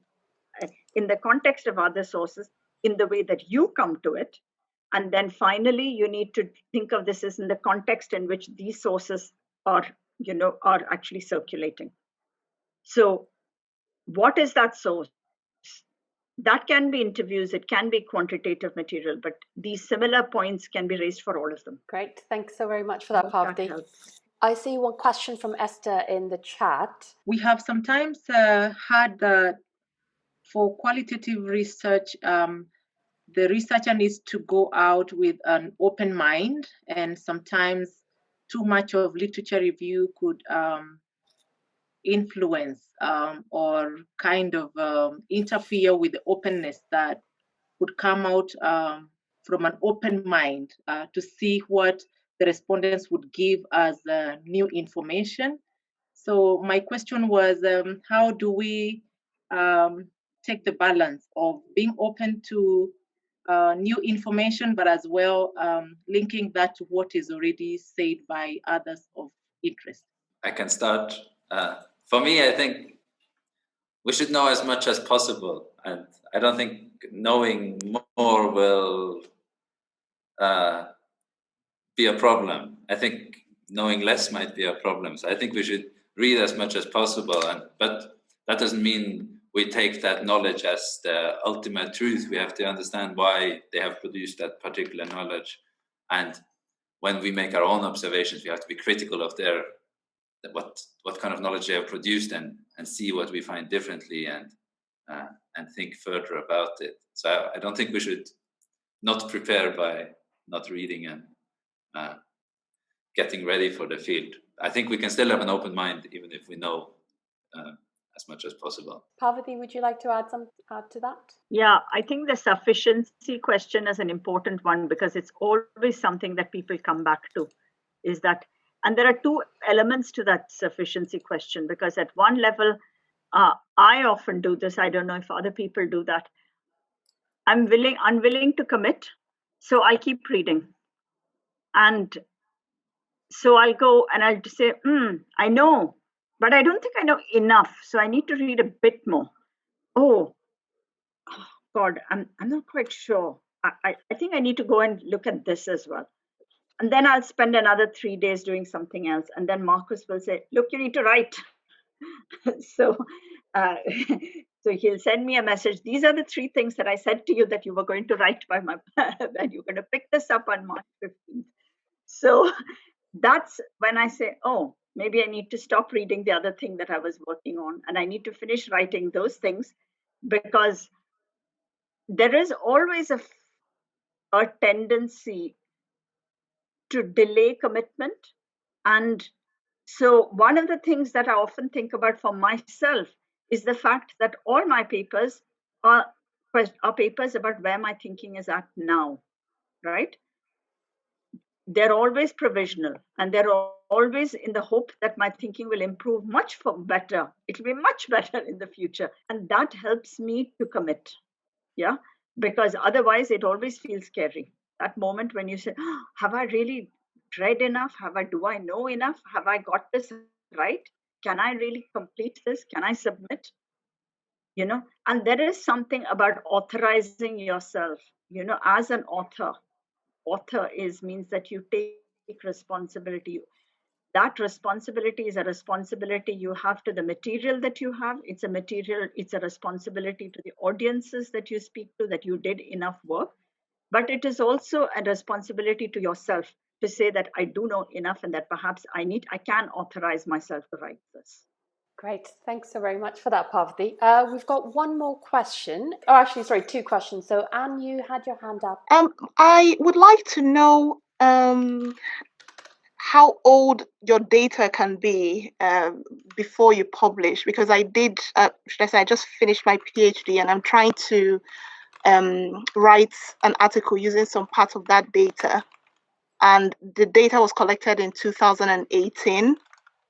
in the context of other sources in the way that you come to it. And then finally, you need to think of this as in the context in which these sources are actually circulating. So what is that source? That can be interviews, it can be quantitative material, but these similar points can be raised for all of them. Great, thanks so very much for that, Parvati. I see one question from Esther in the chat. We have sometimes had that for qualitative research, the researcher needs to go out with an open mind, and sometimes too much of literature review could influence or kind of interfere with the openness that would come out from an open mind to see what the respondents would give as new information. So my question was, how do we take the balance of being open to new information, but as well linking that to what is already said by others of interest? I can start. For me, I think we should know as much as possible, and I don't think knowing more will be a problem. I think knowing less might be a problem. So I think we should read as much as possible, but that doesn't mean we take that knowledge as the ultimate truth. We have to understand why they have produced that particular knowledge, and when we make our own observations, we have to be critical of their what kind of knowledge they have produced, and see what we find differently, and think further about it. So I don't think we should not prepare by not reading and getting ready for the field. I think we can still have an open mind even if we know as much as possible. Parvati, would you like to add to that? Yeah, I think the sufficiency question is an important one, because it's always something that people come back to, is that, and there are two elements to that sufficiency question, because at one level, I often do this. I don't know if other people do that. I'm unwilling to commit, so I'll keep reading. And so I'll go and I'll say, I know, but I don't think I know enough. So I need to read a bit more. Oh God, I'm not quite sure. I think I need to go and look at this as well. And then I'll spend another 3 days doing something else. And then Marcus will say, look, you need to write. So he'll send me a message. These are the 3 things that I said to you that you were going to write by and you're going to pick this up on March 15th. So that's when I say, oh, maybe I need to stop reading the other thing that I was working on, and I need to finish writing those things, because there is always a tendency to delay commitment. And so one of the things that I often think about for myself is the fact that all my papers are papers about where my thinking is at now, right? They're always provisional, and they're always in the hope that my thinking will improve much better. It'll be much better in the future. And that helps me to commit. Yeah, because otherwise it always feels scary. That moment when you say, oh, have I really read enough? Do I know enough? Have I got this right? Can I really complete this? Can I submit? You know, and there is something about authorizing yourself, you know, as an author means that you take responsibility. That responsibility is a responsibility you have to the material that you have. It's a responsibility to the audiences that you speak to, that you did enough work. But it is also a responsibility to yourself to say that I do know enough, and that perhaps I can authorize myself to write this. Great, thanks so very much for that, Parvati. We've got one more question. Oh, actually, sorry, 2 questions. So, Anne, you had your hand up. I would like to know how old your data can be before you publish, because I just finished my PhD, and I'm trying to write an article using some part of that data, and the data was collected in 2018.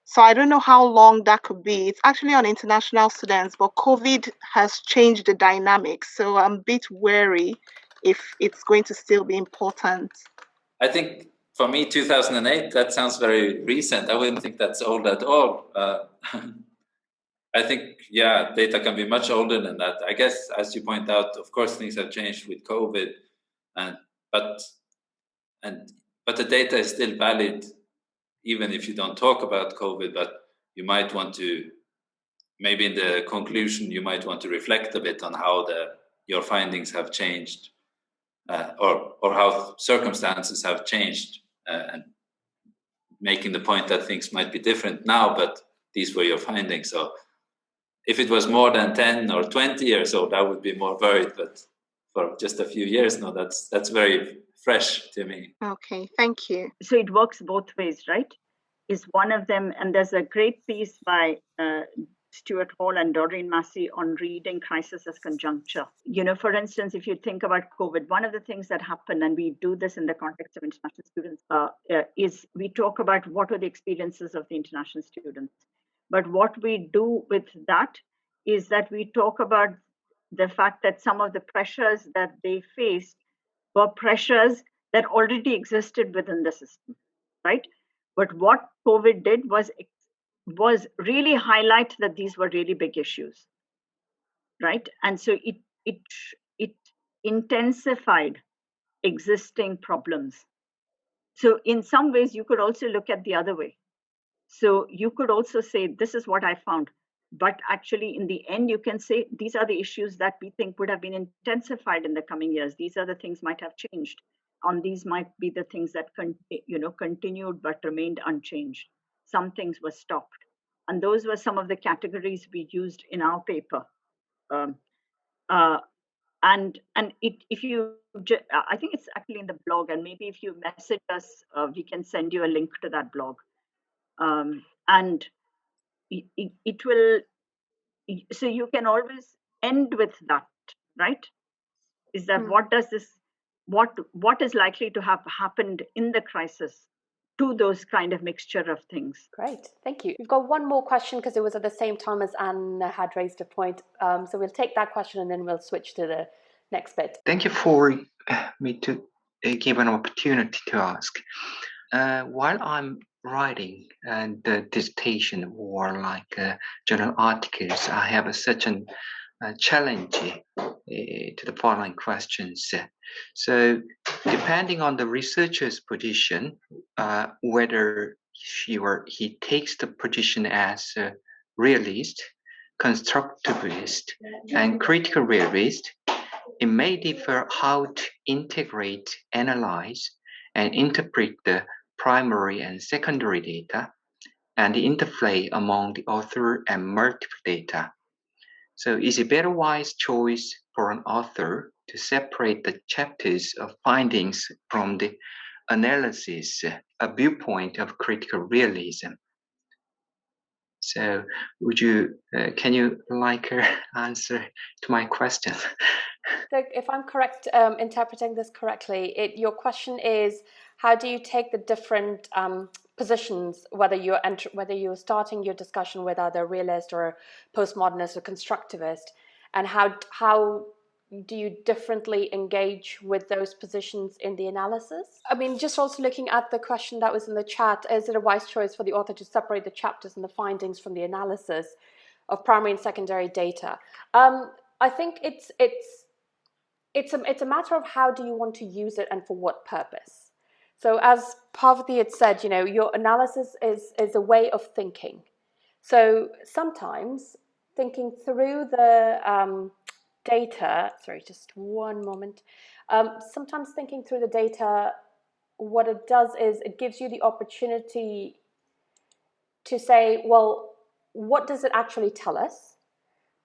So I don't know how long that could be. It's actually on international students, but COVID has changed the dynamics. So I'm a bit wary if it's going to still be important. I think for me, 2008, that sounds very recent. I wouldn't think that's old at all. I think, yeah, data can be much older than that. I guess, as you point out, of course, things have changed with COVID, but the data is still valid, even if you don't talk about COVID. But you might want to, maybe in the conclusion, you might want to reflect a bit on how your findings have changed, or how circumstances have changed, and making the point that things might be different now, but these were your findings. So if it was more than 10 or 20 years old, I would be more worried. But for just a few years now, that's very fresh to me. Okay, thank you. So it works both ways, right? Is one of them, and there's a great piece by Stuart Hall and Doreen Massey on reading crisis as conjuncture. You know, for instance, if you think about COVID, one of the things that happened, and we do this in the context of international students, is we talk about what are the experiences of the international students. But what we do with that is that we talk about the fact that some of the pressures that they faced were pressures that already existed within the system, right? But what COVID did was really highlight that these were really big issues. right? And so it intensified existing problems. So in some ways, you could also look at the other way. So you could also say, this is what I found. But actually, in the end, you can say, these are the issues that we think would have been intensified in the coming years. These are the things might have changed. And these might be the things that continued but remained unchanged. Some things were stopped. And those were some of the categories we used in our paper. And if you, I think it's actually in the blog, and maybe if you message us, we can send you a link to that blog. And it will, so you can always end with that, right? Is that what is likely to have happened in the crisis to those kind of mixture of things? Great, thank you. We've got one more question because it was at the same time as Anne had raised a point. So we'll take that question and then we'll switch to the next bit. Thank you for me to give an opportunity to ask. While I'm writing the dissertation or like journal articles, I have such a challenge to the following questions. So depending on the researcher's position, whether she or he takes the position as a realist, constructivist, and critical realist, it may differ how to integrate, analyze, and interpret the primary and secondary data, and the interplay among the author and multiple data. So is it better wise choice for an author to separate the chapters of findings from the analysis, a viewpoint of critical realism? So can you answer to my question? So if I'm correct, interpreting this correctly, your question is, how do you take the different positions, whether you're starting your discussion with either realist or postmodernist or constructivist, and how do you differently engage with those positions in the analysis? I mean, just also looking at the question that was in the chat, is it a wise choice for the author to separate the chapters and the findings from the analysis of primary and secondary data? I think it's a matter of how do you want to use it and for what purpose. So as Parvathy had said, your analysis is a way of thinking. So sometimes thinking through the data, sorry, just one moment. Sometimes thinking through the data, what it does is it gives you the opportunity to say, well, what does it actually tell us?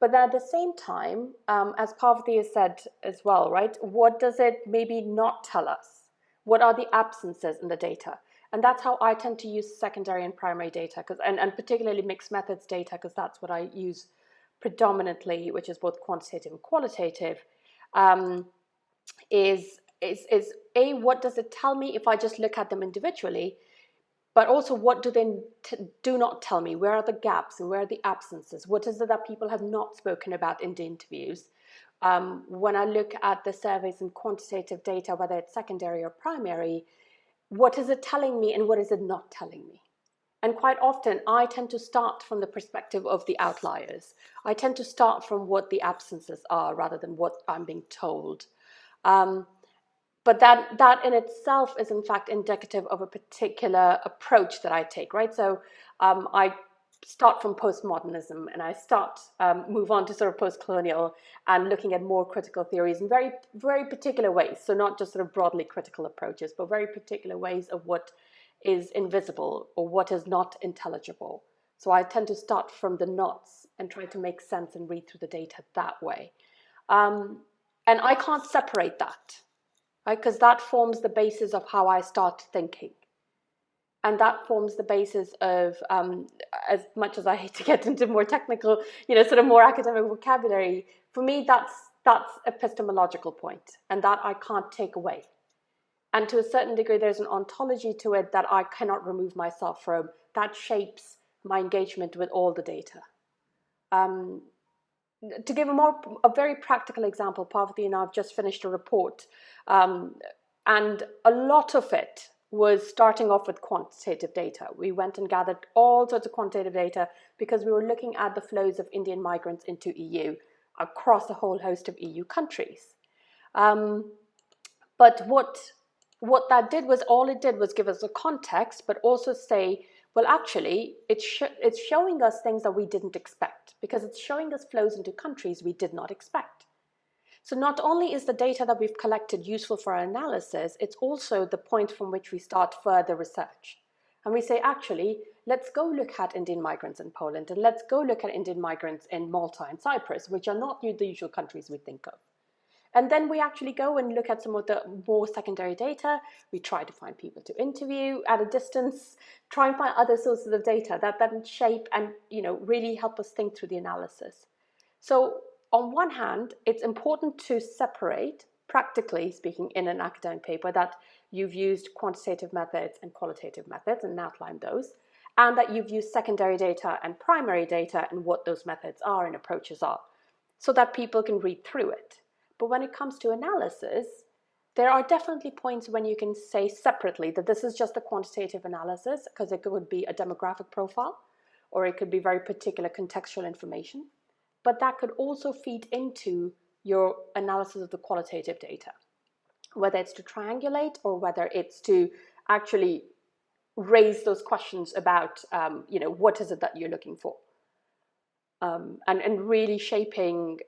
But then at the same time, as Parvathy has said as well, right, what does it maybe not tell us? What are the absences in the data? And that's how I tend to use secondary and primary data, and particularly mixed methods data, because that's what I use predominantly, which is both quantitative and qualitative, is what does it tell me if I just look at them individually, but also what do they do not tell me? Where are the gaps and where are the absences? What is it that people have not spoken about in the interviews? When I look at the surveys and quantitative data, whether it's secondary or primary, what is it telling me and what is it not telling me? And quite often, I tend to start from the perspective of the outliers. I tend to start from what the absences are rather than what I'm being told. But that in itself is in fact indicative of a particular approach that I take, right? So I start from postmodernism and I move on to sort of post-colonial and looking at more critical theories in very, very particular ways. So not just sort of broadly critical approaches, but very particular ways of what is invisible or what is not intelligible. So I tend to start from the knots and try to make sense and read through the data that way. And I can't separate that, right? Because that forms the basis of how I start thinking. And that forms the basis of, as much as I hate to get into more technical, sort of more academic vocabulary, for me, that's epistemological point, and that I can't take away. And to a certain degree, there's an ontology to it that I cannot remove myself from, that shapes my engagement with all the data. To give a very practical example, Parvathy and I have just finished a report, and a lot of it was starting off with quantitative data. We went and gathered all sorts of quantitative data because we were looking at the flows of Indian migrants into EU across a whole host of EU countries. But what that did was, all it did was give us a context, but also say, well, actually, it's showing us things that we didn't expect, because it's showing us flows into countries we did not expect. So not only is the data that we've collected useful for our analysis, it's also the point from which we start further research. And we say, actually, let's go look at Indian migrants in Poland, and let's go look at Indian migrants in Malta and Cyprus, which are not the usual countries we think of. And then we actually go and look at some of the more secondary data. We try to find people to interview at a distance, try and find other sources of data that then shape and really help us think through the analysis. So on one hand, it's important to separate, practically speaking, in an academic paper, that you've used quantitative methods and qualitative methods and outlined those, and that you've used secondary data and primary data and what those methods are and approaches are, so that people can read through it. But when it comes to analysis, there are definitely points when you can say separately that this is just a quantitative analysis, because it could be a demographic profile, or it could be very particular contextual information. But that could also feed into your analysis of the qualitative data, whether it's to triangulate or whether it's to actually raise those questions about, what is it that you're looking for, and really shaping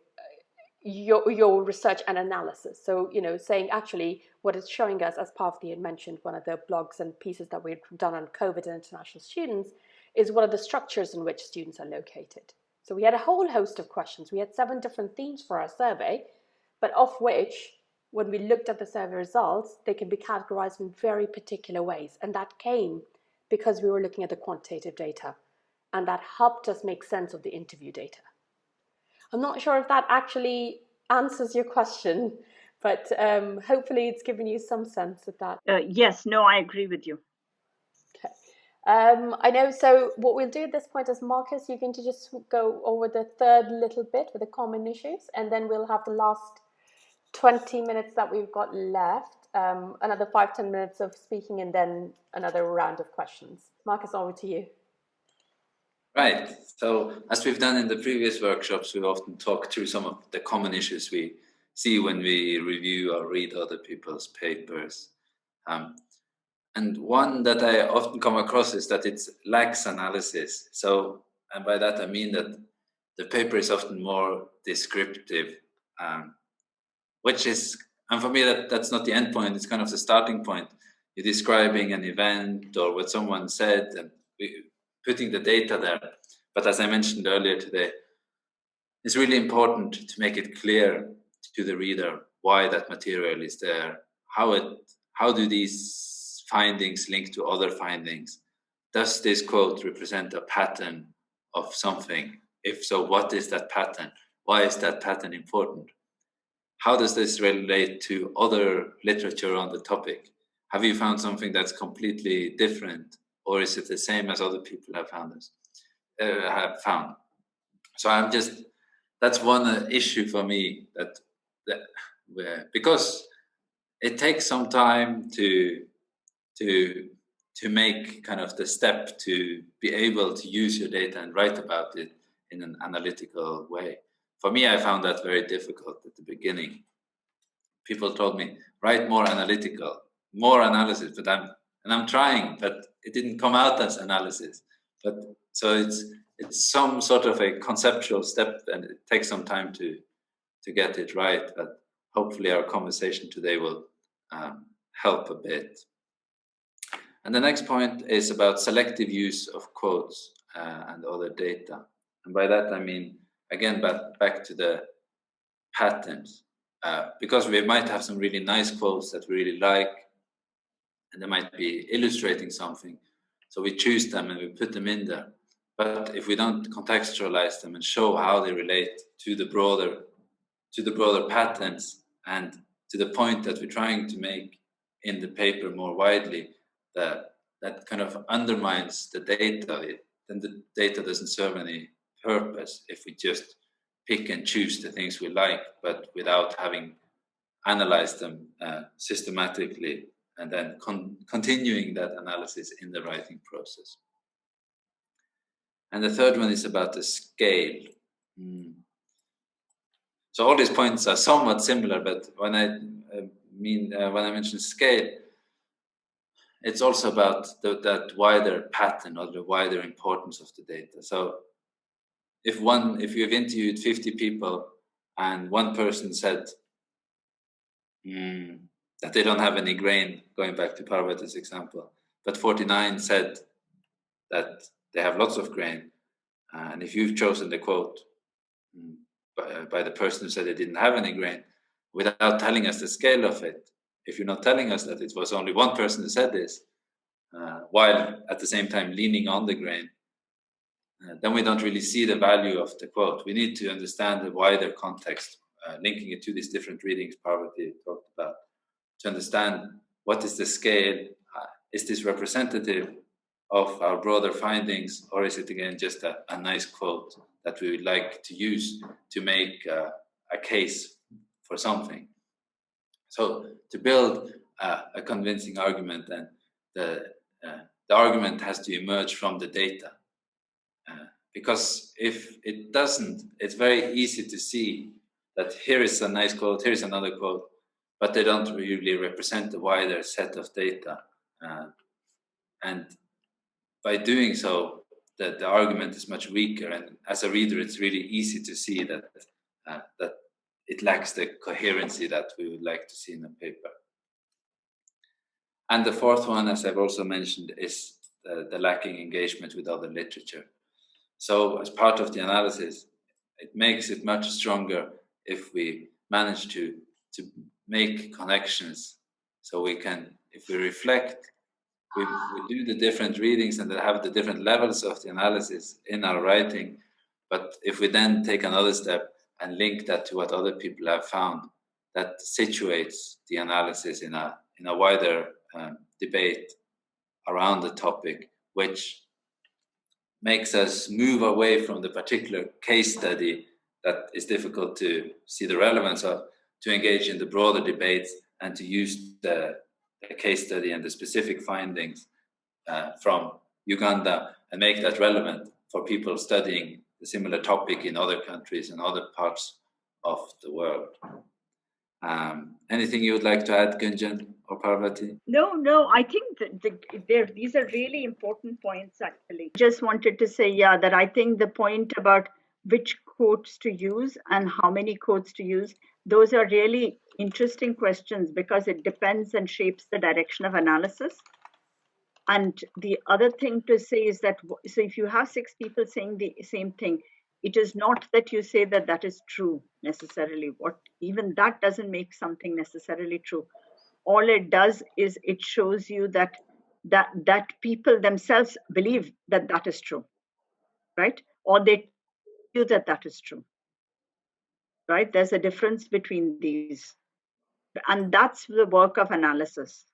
your research and analysis. So, saying actually what it's showing us, as Parvati had mentioned, one of the blogs and pieces that we've done on COVID and international students, is what are the structures in which students are located. So we had a whole host of questions. We had 7 different themes for our survey, but of which, when we looked at the survey results, they can be categorized in very particular ways. And that came because we were looking at the quantitative data, and that helped us make sense of the interview data. I'm not sure if that actually answers your question, but hopefully it's given you some sense of that. Yes, no, I agree with you. Okay. I know, so what we'll do at this point is, Marcus, you're going to just go over the third little bit with the common issues, and then we'll have the last 20 minutes that we've got left, another 5-10 minutes of speaking, and then another round of questions. Marcus, over to you. Right. So as we've done in the previous workshops, we often talk through some of the common issues we see when we review or read other people's papers. And one that I often come across is that it lacks analysis. So, and by that I mean that the paper is often more descriptive, which is, and for me that's not the end point, it's kind of the starting point. You're describing an event or what someone said and putting the data there. But as I mentioned earlier today, it's really important to make it clear to the reader why that material is there, how do these findings link to other findings? Does this quote represent a pattern of something? If so, what is that pattern? Why is that pattern important? How does this relate to other literature on the topic? Have you found something that's completely different, or is it the same as other people have found? So that's one issue for me, that because it takes some time to make kind of the step to be able to use your data and write about it in an analytical way. For me, I found that very difficult at the beginning. People told me, write more analytical, more analysis, but I'm trying, but it didn't come out as analysis. But so it's some sort of a conceptual step, and it takes some time to get it right. But hopefully our conversation today will help a bit. And the next point is about selective use of quotes and other data. And by that I mean, again, back to the patterns. Because we might have some really nice quotes that we really like, and they might be illustrating something. So we choose them and we put them in there. But if we don't contextualize them and show how they relate to the broader patterns and to the point that we're trying to make in the paper more widely, that kind of undermines the data. Then the data doesn't serve any purpose if we just pick and choose the things we like, but without having analyzed them systematically, and then continuing that analysis in the writing process. And the third one is about the scale. So all these points are somewhat similar, but when I mention scale, it's also about that wider pattern or the wider importance of the data. So if you've interviewed 50 people and one person said that they don't have any grain, going back to Parvati's example, but 49 said that they have lots of grain, and if you've chosen the quote by the person who said they didn't have any grain, without telling us the scale of it, if you're not telling us that it was only one person who said this, while at the same time leaning on the grain, then we don't really see the value of the quote. We need to understand the wider context, linking it to these different readings Parvati talked about, to understand what is the scale. Is this representative of our broader findings, or is it again just a nice quote that we would like to use to make a case for something? So to build a convincing argument, then the argument has to emerge from the data. Because if it doesn't, it's very easy to see that here is a nice quote, here's another quote, but they don't really represent the wider set of data. And by doing so, the argument is much weaker. And as a reader, it's really easy to see that that it lacks the coherency that we would like to see in a paper. And the fourth one, as I've also mentioned, is the lacking engagement with other literature. So as part of the analysis, it makes it much stronger if we manage to make connections. So we can, if we reflect, we do the different readings and have the different levels of the analysis in our writing. But if we then take another step and link that to what other people have found, that situates the analysis in a wider debate around the topic, which makes us move away from the particular case study that is difficult to see the relevance of, to engage in the broader debates and to use the case study and the specific findings from Uganda and make that relevant for people studying the similar topic in other countries and other parts of the world. Anything you would like to add, Gunjan or Parvati? No, I think that these are really important points, actually. Just wanted to say, that I think the point about which quotes to use and how many quotes to use, those are really interesting questions because it depends and shapes the direction of analysis. And the other thing to say is that, so if you have 6 people saying the same thing, it is not that you say that that is true necessarily. Even that doesn't make something necessarily true. All it does is it shows you that people themselves believe that that is true, right? Or they feel that that is true, right? There's a difference between these. And that's the work of analysis.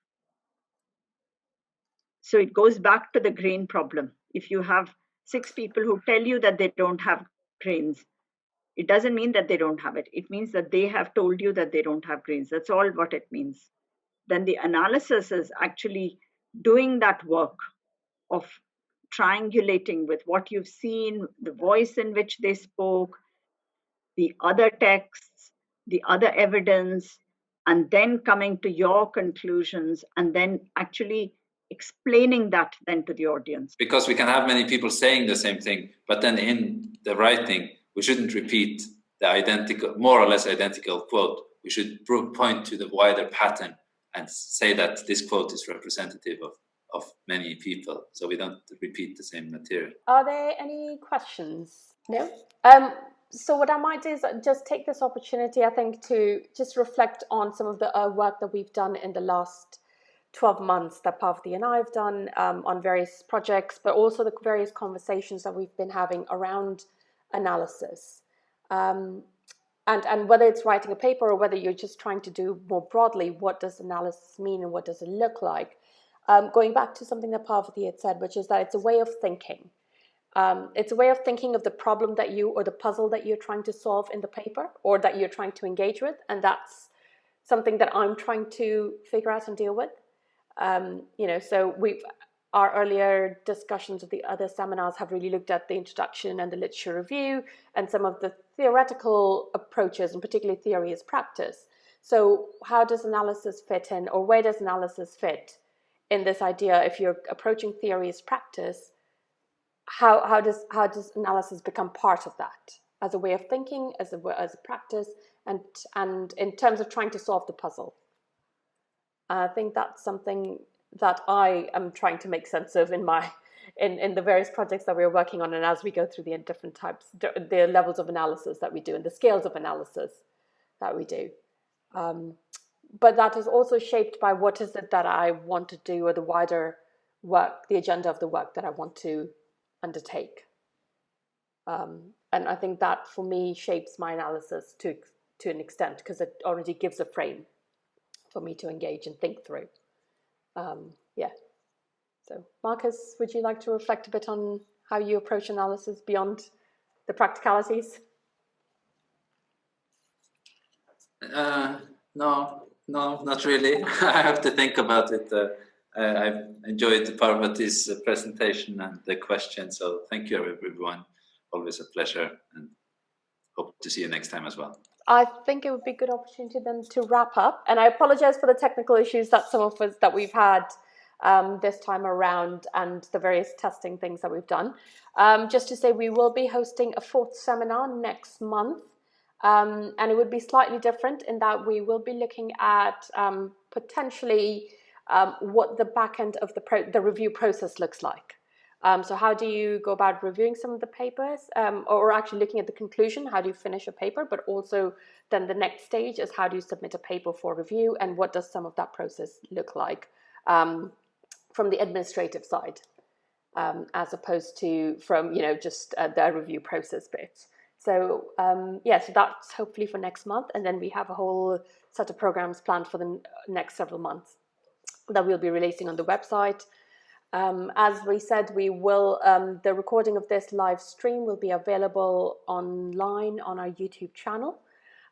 So it goes back to the grain problem. If you have 6 people who tell you that they don't have grains, it doesn't mean that they don't have it. It means that they have told you that they don't have grains. That's all what it means. Then the analysis is actually doing that work of triangulating with what you've seen, the voice in which they spoke, the other texts, the other evidence, and then coming to your conclusions and then actually explaining that then to the audience. Because we can have many people saying the same thing, but then in the writing, we shouldn't repeat the identical, more or less identical quote. We should point to the wider pattern and say that this quote is representative of many people, so we don't repeat the same material. Are there any questions? No? So what I might do is just take this opportunity, I think, to just reflect on some of the work that we've done in the last 12 months that Parvati and I have done on various projects, but also the various conversations that we've been having around analysis. And whether it's writing a paper or whether you're just trying to do more broadly, what does analysis mean and what does it look like? Going back to something that Parvati had said, which is that it's a way of thinking. It's a way of thinking of the problem that or the puzzle that you're trying to solve in the paper or that you're trying to engage with. And that's something that I'm trying to figure out and deal with. So our earlier discussions of the other seminars have really looked at the introduction and the literature review and some of the theoretical approaches, and particularly theory as practice. So how does analysis fit in, or where does analysis fit in this idea? If you're approaching theory as practice, how does analysis become part of that as a way of thinking, as a practice, and in terms of trying to solve the puzzle? I think that's something that I am trying to make sense of in the various projects that we're working on, and as we go through the different types, the levels of analysis that we do, and the scales of analysis that we do. But that is also shaped by what is it that I want to do, or the wider work, the agenda of the work that I want to undertake. And I think that for me shapes my analysis to an extent, because it already gives a frame for me to engage and think through. Yeah. So Marcus, would you like to reflect a bit on how you approach analysis beyond the practicalities? No, not really. I have to think about it. I enjoyed Parvati's presentation and the questions, so thank you everyone. Always a pleasure, and hope to see you next time as well. I think it would be a good opportunity then to wrap up, and I apologize for the technical issues that some of us that we've had this time around, and the various testing things that we've done. Just to say, we will be hosting a 4th seminar next month, and it would be slightly different in that we will be looking at potentially what the back end of the review process looks like. So how do you go about reviewing some of the papers, or actually looking at the conclusion? How do you finish a paper? But also then the next stage is, how do you submit a paper for review, and what does some of that process look like from the administrative side, as opposed to from just the review process bit. So yeah, so that's hopefully for next month, and then we have a whole set of programs planned for the next several months that we'll be releasing on the website. As we said, we will, the recording of this live stream will be available online on our YouTube channel.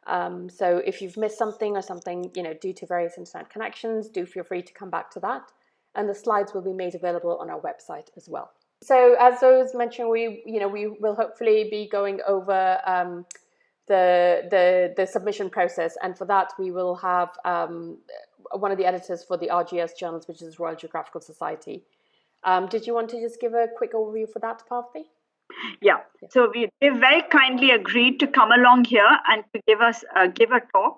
So if you've missed something or something, due to various internet connections, do feel free to come back to that. And the slides will be made available on our website as well. So as I was mentioning, we will hopefully be going over the submission process, and for that we will have one of the editors for the RGS journals, which is Royal Geographical Society. Did you want to just give a quick overview for that, Parvati? Yeah. So they very kindly agreed to come along here and to give a talk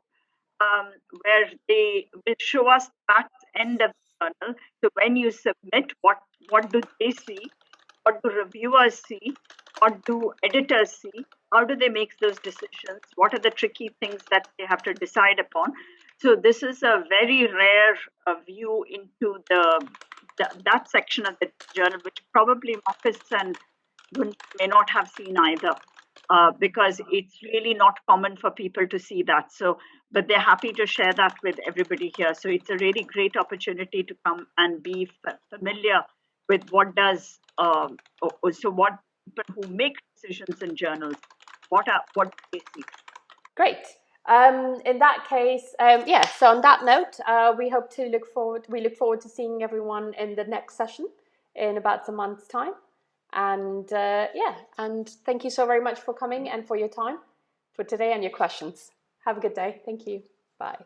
where they will show us back end of the journal. So when you submit, what do they see? What do reviewers see? What do editors see? How do they make those decisions? What are the tricky things that they have to decide upon? So this is a very rare view into that section of the journal, which probably Marcus and Gunjan may not have seen either, because it's really not common for people to see that. So, but they're happy to share that with everybody here. So it's a really great opportunity to come and be familiar with what does, so what people who make decisions in journals, what do they see? Great. In that case, yeah, so on that note, we look forward to seeing everyone in the next session in about a month's time. And yeah, and thank you so very much for coming and for your time for today and your questions. Have a good day. Thank you. Bye.